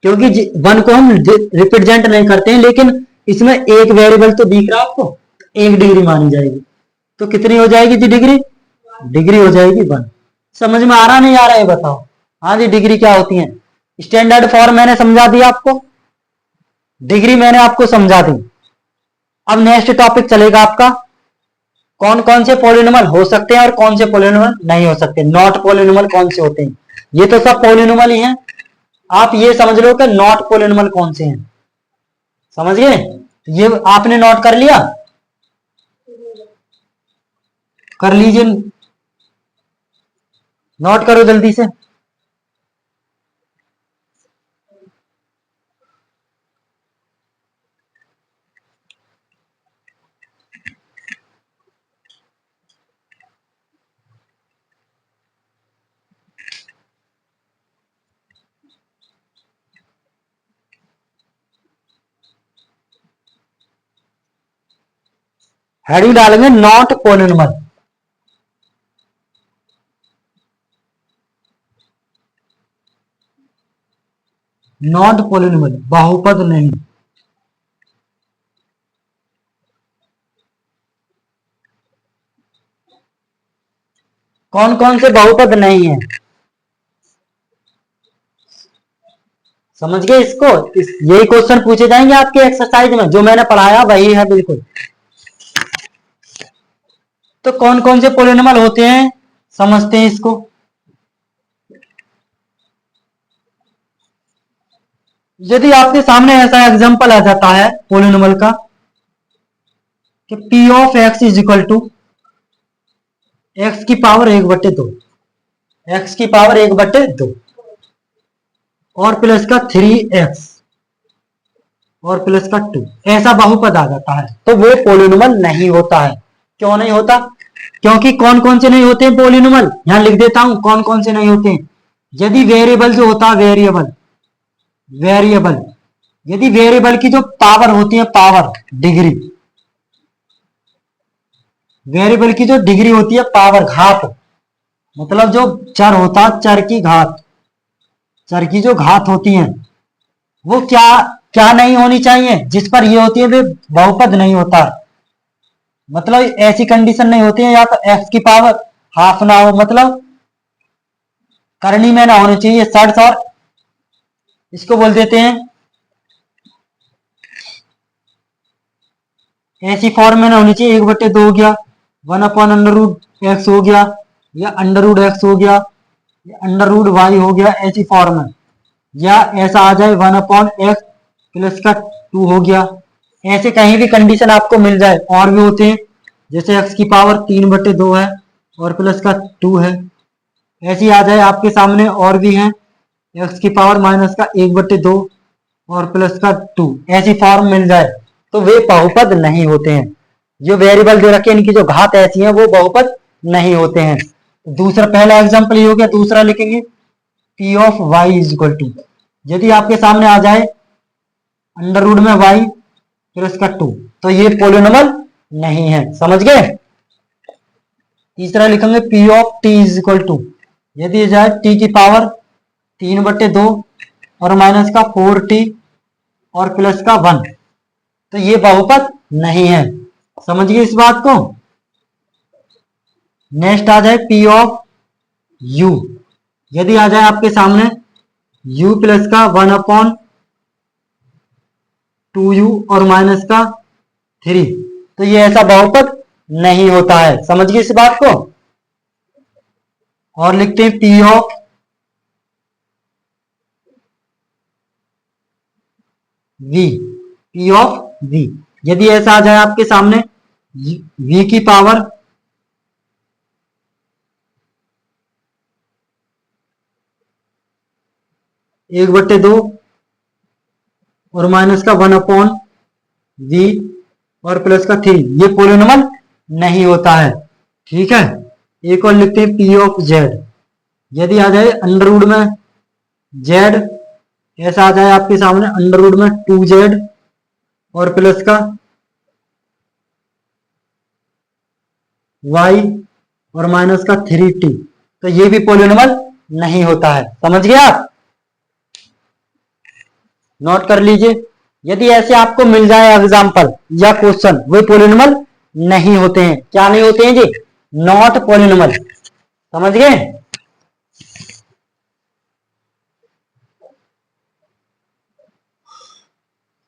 क्योंकि 1 को हम रिप्रेजेंट नहीं करते हैं, लेकिन इसमें एक वेरिएबल तो दिख रहा है आपको, 1 डिग्री मानी जाएगी। तो कितनी हो जाएगी जी डिग्री? डिग्री हो जाएगी 1। समझ में आ रहा नहीं आ रहा है बताओ? हाँ जी, डिग्री क्या होती है? स्टैंडर्ड फॉर्म मैंने समझा दिया आपको, डिग्री मैंने आपको समझा दी। अब नेक्स्ट टॉपिक चलेगा आपका, कौन कौन से पॉलिनोमियल हो सकते हैं और कौन से पॉलिनोमियल नहीं हो सकते, नॉट पॉलिनोमियल कौन से होते हैं। ये तो सब पॉलिनोमियल ही हैं, आप ये समझ लो कि नॉट पॉलिनोमियल कौन से हैं। समझ गए? ये आपने नोट कर लिया? कर लीजिए, नोट करो जल्दी से। हेडिंग डालेंगे नॉट पोलिनोमियल। नॉट पोलिनोमियल, बहुपद नहीं। कौन कौन से बहुपद नहीं है, समझ गए इसको? यही क्वेश्चन पूछे जाएंगे आपके एक्सरसाइज में, जो मैंने पढ़ाया वही है बिल्कुल। तो कौन कौन से पोलिनोमियल होते हैं, समझते हैं इसको। यदि आपके सामने ऐसा एग्जांपल आ जाता है पोलिनोमियल का कि P of X is equal to X की पावर 1/2, एक्स की पावर 1/2 और प्लस का 3x और प्लस का 2, ऐसा बहुपद आ जाता है, तो वो पोलिनोमियल नहीं होता है। क्यों नहीं होता? क्योंकि कौन कौन से नहीं होते हैं पोलिनोमियल, यहां लिख देता हूं कौन कौन से नहीं होते हैं। यदि वेरिएबल जो होता है, वेरिएबल वेरिएबल यदि वेरिएबल की जो पावर होती है, पावर डिग्री, वेरिएबल की जो डिग्री होती है, पावर घात, मतलब जो चर होता है, चर की घात, चर की जो घात होती है, वो क्या क्या नहीं होनी चाहिए, जिस पर ये होती है वे बहुपद नहीं होता। मतलब ऐसी कंडीशन नहीं होती है, या तो एक्स की पावर हाफ ना हो, मतलब करनी में ना होनी चाहिए शर्त, और इसको बोल देते हैं, ऐसी फॉर्म में ना होनी चाहिए 1/2 हो गया, 1/√x हो गया, या √x हो गया, या √y हो गया, ऐसी फॉर्म में। या ऐसा आ जाए 1/x प्लस का 2 हो गया, ऐसे कहीं भी कंडीशन आपको मिल जाए। और भी होते हैं, जैसे x की पावर 3/2 है और प्लस का 2 है, ऐसी आ जाए आपके सामने। और भी है, x की पावर माइनस का 1/2 और प्लस का 2, ऐसी फॉर्म मिल जाए तो वे बहुपद नहीं होते हैं। जो वेरिएबल दे रखे इनकी जो घात ऐसी है वो बहुपद नहीं होते हैं। दूसरा, पहला एग्जांपल ये हो गया। दूसरा लिखेंगे P of Y is equal to, यदि आपके सामने आ जाए √में y प्लस का 2, तो ये पोलिनोमियल नहीं है, समझ गए? तीसरा लिखेंगे P of T is equal to, यदि जाए टी की पावर 3/2 और माइनस का 4t और प्लस का 1, तो ये बहुपद नहीं है, समझ गए इस बात को? नेक्स्ट आ जाए पी ऑफ यू, यदि आ जाए आपके सामने u प्लस का 1/2u और माइनस का 3, तो ये ऐसा बहुपद नहीं होता है, समझ गए इस बात को? और लिखते हैं P of v, P of v, यदि ऐसा आ जाए आपके सामने v की पावर 1/2 और माइनस का 1/v और प्लस का 3, ये पोलिनोमियल नहीं होता है, ठीक है? एक और लिखते हैं पी ऑफ जेड, यदि आ जाए अंडरवुड में जेड, ऐसा आ जाए आपके सामने अंडरवुड में 2z और प्लस का y और माइनस का 3t, तो ये भी पोलिनोमियल नहीं होता है, समझ गए आप? नोट कर लीजिए। यदि ऐसे आपको मिल जाए एग्जांपल या क्वेश्चन, वे पोलिनोमियल नहीं होते हैं। क्या नहीं होते हैं जी? नॉट पोलिनोमियल, समझ गए?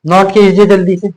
नोट कीजिए जल्दी से।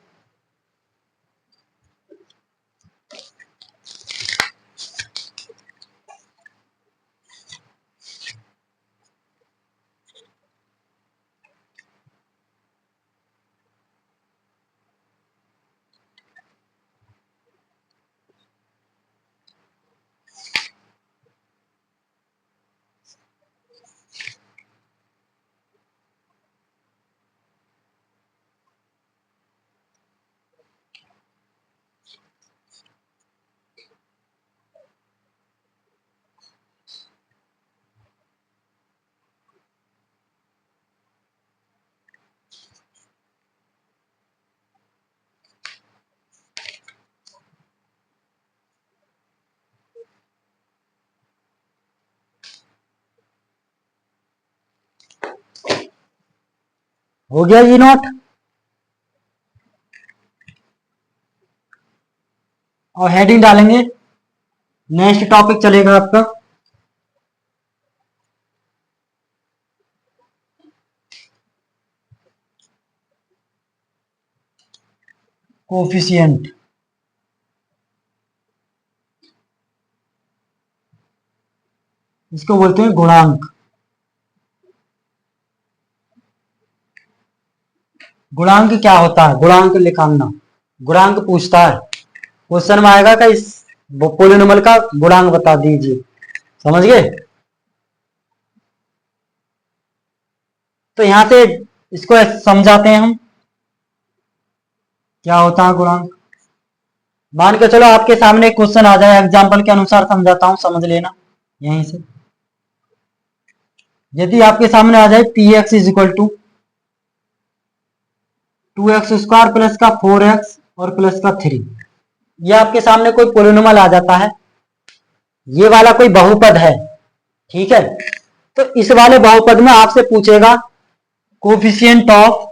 हो गया ये नोट। और हेडिंग डालेंगे, नेक्स्ट टॉपिक चलेगा आपका कोफिशिएंट। इसको बोलते हैं गुणांक। गुणांक क्या होता है? गुणांक लिखाना, गुणांक पूछता है, क्वेश्चन में आएगा कि इस पोलिनोमियल का गुणांक बता दीजिए। समझ गए? तो यहां से इसको समझाते हैं हम क्या होता है गुणांक। मान के चलो आपके सामने क्वेश्चन आ जाए, एग्जाम्पल के अनुसार समझाता हूं, समझ लेना यहीं से। यदि आपके सामने आ जाए P X is equal to 2x² plus का 4x और प्लस का 3, ये आपके सामने कोई पोलिनोमियल आ जाता है, ये वाला कोई बहुपद है, ठीक है। तो इस वाले बहुपद में आपसे पूछेगा कोफिशिएंट ऑफ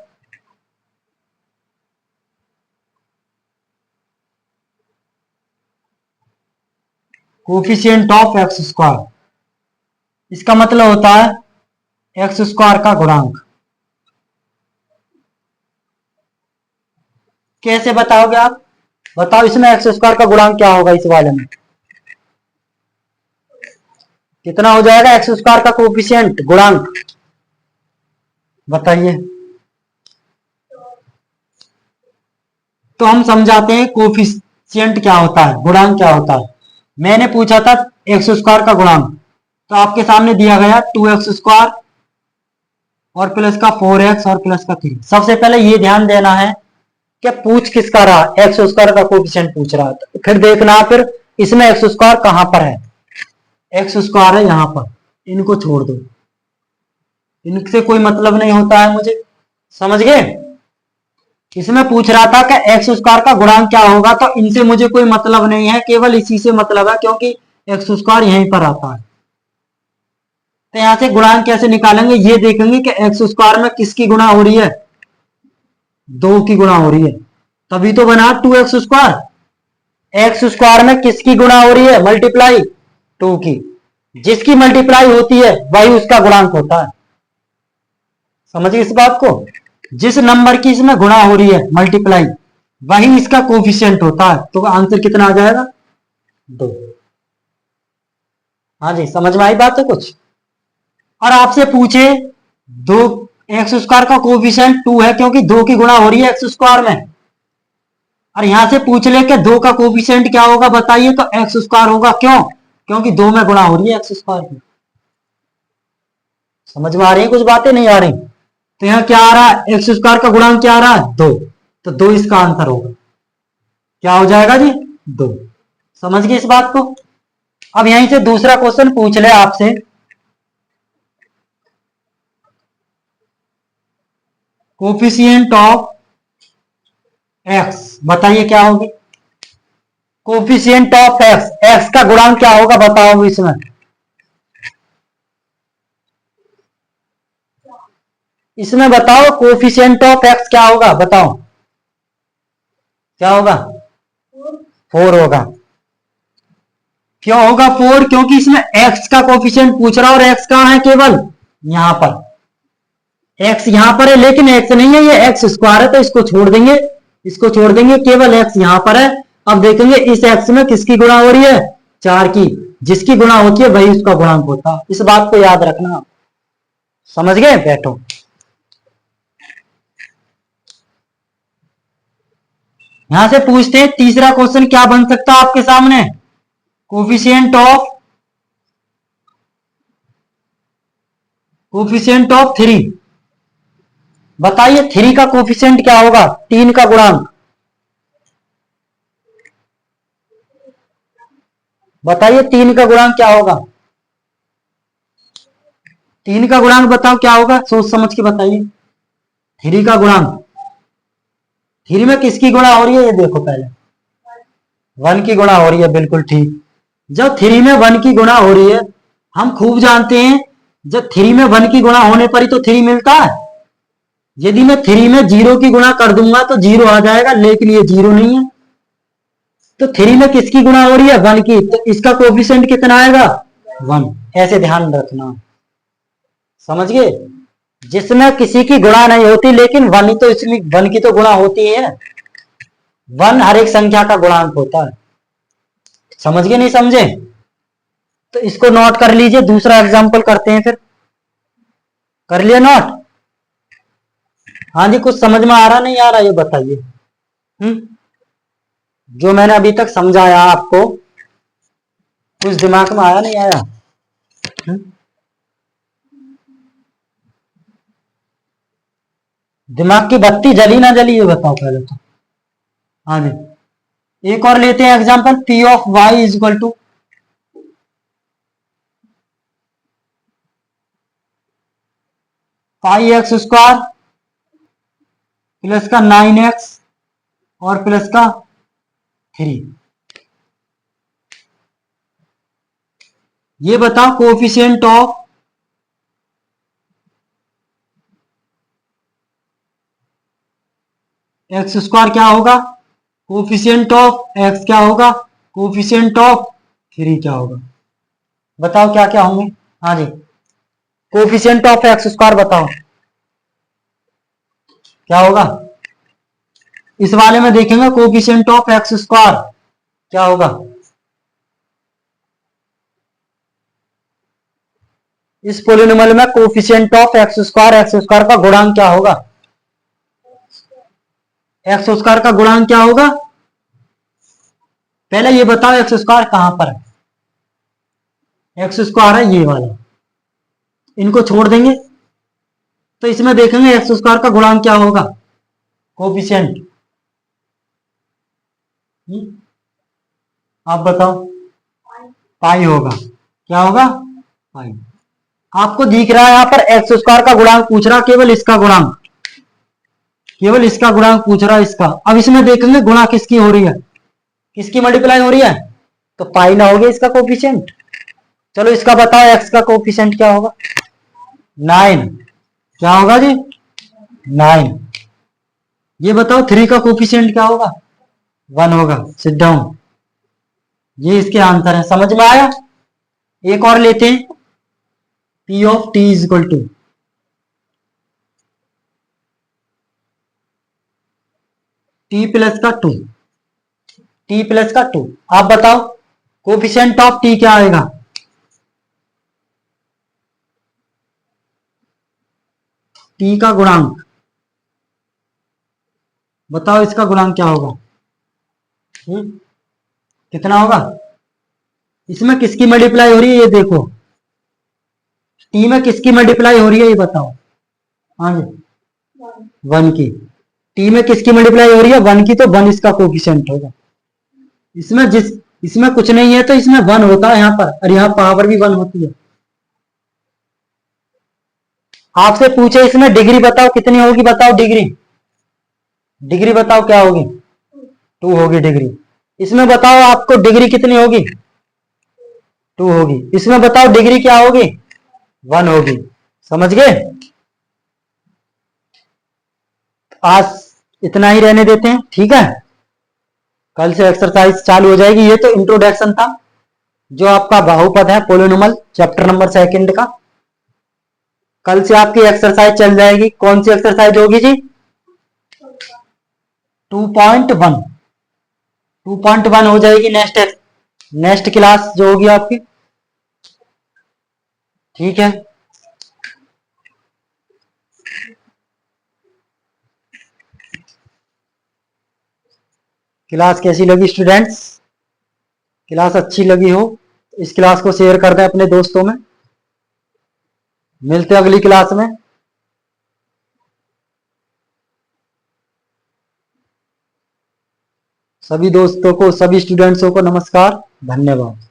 x²। इसका मतलब होता है x² का गुणांक। कैसे बताओगे आप? बताओ इसमें x² का गुणांक क्या होगा? इस वाले में कितना हो जाएगा x² का कोफिशिएंट गुणांक? बताइए। तो हम समझाते हैं कोफिशिएंट क्या होता है, गुणांक क्या होता है। मैंने पूछा था x² का गुणांक, तो आपके सामने दिया गया 2x² और प्लस का 4x और प्लस का 3। सबसे पहले ये ध्यान देना है कि पूछ किसका रहा, x² का कोफिशिएंट पूछ रहा है। फिर देखना फिर इसमें x² कहां पर है, x² है यहां पर, इनको छोड़ दो, इनसे कोई मतलब नहीं होता है मुझे। समझ गए? इसमें पूछ रहा था कि x² का गुणांक क्या होगा, तो इनसे मुझे कोई मतलब नहीं है, केवल इसी से मतलब है, क्योंकि x² यहीं पर आता है। तो यहां से गुणांक कैसे निकालेंगे, ये देखेंगे कि x² में किसकी गुणा हो रही है, 2 की गुणा हो रही है, तभी तो बना 2x²। x² में किसकी गुणा हो रही है, मल्टीप्लाई 2 की। जिसकी मल्टीप्लाई होती है वही उसका गुणांक होता है। समझिए इस बात को, जिस नंबर की इसमें गुणा हो रही है मल्टीप्लाई, वही इसका कोफिशिएंट होता है। तो आंसर कितना आ जाएगा, 2। हाँ जी, समझ में आई बात है कुछ? और आपसे पूछे 2 x² का कोफिशिएंट 2 है, क्योंकि 2 की गुणा हो रही है x² में, और यहां से पूछ ले कि 2 का कोफिशिएंट क्या होगा बताइए, तो x² होगा। क्यों? क्योंकि 2 में गुणा हो रही है x² की। समझ में आ रही है कुछ बातें, नहीं आ रही? तो यहां क्या आ रहा है, x² का गुणांक क्या आ रहा है, 2, तो 2 इसका आंसर होगा। क्या हो जाएगा जी, 2। समझ गए इस बात को? अब यहीं से दूसरा क्वेश्चन पूछ ले आपसे, कोफिशिएंट ऑफ x, बताइए क्या होगी। कोफिशिएंट ऑफ x, x का गुणांक क्या होगा बताओ इसमें। इसमें बताओ कोफिशिएंट ऑफ x क्या होगा, बताओ क्या होगा, 4 होगा। क्यों होगा 4? क्योंकि इसमें x का कोफिशिएंट पूछ रहा, और x कहां है, केवल यहां पर। x यहां पर है, लेकिन x नहीं है, ये x² है, तो इसको छोड़ देंगे, इसको छोड़ देंगे, केवल x यहां पर है। अब देखेंगे इस x में किसकी गुणा हो रही है, 4 की। जिसकी गुणा होती है वही उसका गुणांक होता है, इस बात को याद रखना। समझ गए? बैठो। यहां से पूछते हैं तीसरा क्वेश्चन क्या बन सकता है आपके सामने, कोफिशिएंट ऑफ 3। बताइए 3 का कोफिशिएंट क्या होगा, 3 का गुणांक बताइए, 3 का गुणांक क्या होगा, 3 का गुणांक बताओ क्या होगा, सोच समझ के बताइए। 3 का गुणांक, 3 में किसकी गुणा हो रही है, ये देखो पहले, 1 की गुणा हो रही है, बिल्कुल ठीक। जब 3 में 1 की गुणा हो रही है, हम खूब जानते हैं जब 3 में 1 की गुणा होने पर ही तो 3 मिलता है। यदि मैं 3 में 0 की गुणा कर दूंगा तो 0 आ जाएगा, लेकिन ये 0 नहीं है। तो 3 में किसकी गुणा हो रही है? 1 की, तो इसका कोफिशिएंट कितना आएगा? 1। ऐसे ध्यान रखना, समझ गए? जिसमें किसी की गुणा नहीं होती, लेकिन 1 तो इसमें 1 की तो गुणा होती है। 1 हर एक संख्या का गुणांक होता है। समझ गए, नहीं समझे? तो इसको नोट कर लीजिए, दूसरा एग्जाम्पल करते हैं फिर। कर लिया नोट? हाँ जी, कुछ समझ में आ रहा नहीं आ रहा ये बताइए। जो मैंने अभी तक समझाया आपको, कुछ दिमाग में आया नहीं आया? दिमाग की बत्ती जली ना जली ये बताओ पहले तो। हाँ जी, एक और लेते हैं example. P of Y is equal to pi X square plus का 9x और प्लस का 3। ये बताओ कोफिशिएंट ऑफ एक्स स्क्वायर क्या होगा, कोफिशिएंट ऑफ एक्स क्या होगा, कोफिशिएंट ऑफ 3 क्या होगा? बताओ क्या क्या होंगे? हाँ जी, कोफिशिएंट ऑफ एक्स स्क्वायर बताओ क्या होगा। इस वाले में देखेंगे कोफिशिएंट ऑफ एक्स स्क्वायर क्या होगा। इस पोलिनोमियल में कोफिशिएंट ऑफ एक्स स्क्वायर का गुणांक क्या होगा? एक्स स्क्वायर का गुणांक क्या होगा? पहले ये बताओ एक्स स्क्वायर कहां पर है? एक्स स्क्वायर है ये वाला, इनको छोड़ देंगे तो इसमें देखेंगे एक्स स्क्वायर का गुणांक क्या होगा, कोफिशिएंट। आप बताओ। पाई होगा। क्या होगा? पाई। आपको दिख रहा है यहां पर एक्स स्क्वायर का गुणांक पूछ रहा, केवल इसका गुणांक, केवल इसका गुणांक पूछ रहा है, इसका। अब इसमें देखेंगे गुणा किसकी हो रही है, किसकी मल्टीप्लाई हो रही है, तो पाई ना हो गया इसका कोफिशिएंट। चलो इसका बताओ एक्स का कोफिशिएंट क्या होगा? 9। क्या होगा जी? 9। ये बताओ 3 का कोफिशिएंट क्या होगा? 1 होगा। Sit down. ये इसके आंसर है, समझ में आया? एक और लेते हैं। P of T is equal to T plus का 2, टी प्लस का 2। आप बताओ कोफिशिएंट ऑफ टी क्या आएगा? टी का गुणांक बताओ, इसका गुणांक क्या होगा? कितना होगा? इसमें किसकी मल्टीप्लाई हो रही है ये देखो, टी में किसकी मल्टीप्लाई हो रही है ये बताओ। हाँ जी, 1 की। टी में किसकी मल्टीप्लाई हो रही है? 1 की, तो 1 इसका कोफिशिएंट होगा। इसमें कुछ नहीं है तो इसमें 1 होता है यहाँ पर, और यहाँ पावर भी 1 होती है। आपसे पूछे इसमें डिग्री बताओ कितनी होगी, बताओ डिग्री, डिग्री बताओ क्या होगी? 2 होगी डिग्री। इसमें बताओ आपको डिग्री कितनी होगी? 2 होगी। इसमें बताओ डिग्री क्या होगी? 1 होगी। समझ गए? आज इतना ही रहने देते हैं, ठीक है? कल से एक्सरसाइज चालू हो जाएगी। ये तो इंट्रोडक्शन था, जो आपका बाहुपद है पोलिनोमियल चैप्टर नंबर 2 का। कल से आपकी एक्सरसाइज चल जाएगी। कौन सी एक्सरसाइज होगी जी? 2.1। 2.1 हो जाएगी नेक्स्ट क्लास जो होगी आपकी, ठीक है? क्लास कैसी लगी स्टूडेंट्स? क्लास अच्छी लगी हो इस क्लास को शेयर कर दें अपने दोस्तों में। मिलते हैं अगली क्लास में। सभी दोस्तों को, सभी स्टूडेंट्सों को नमस्कार, धन्यवाद।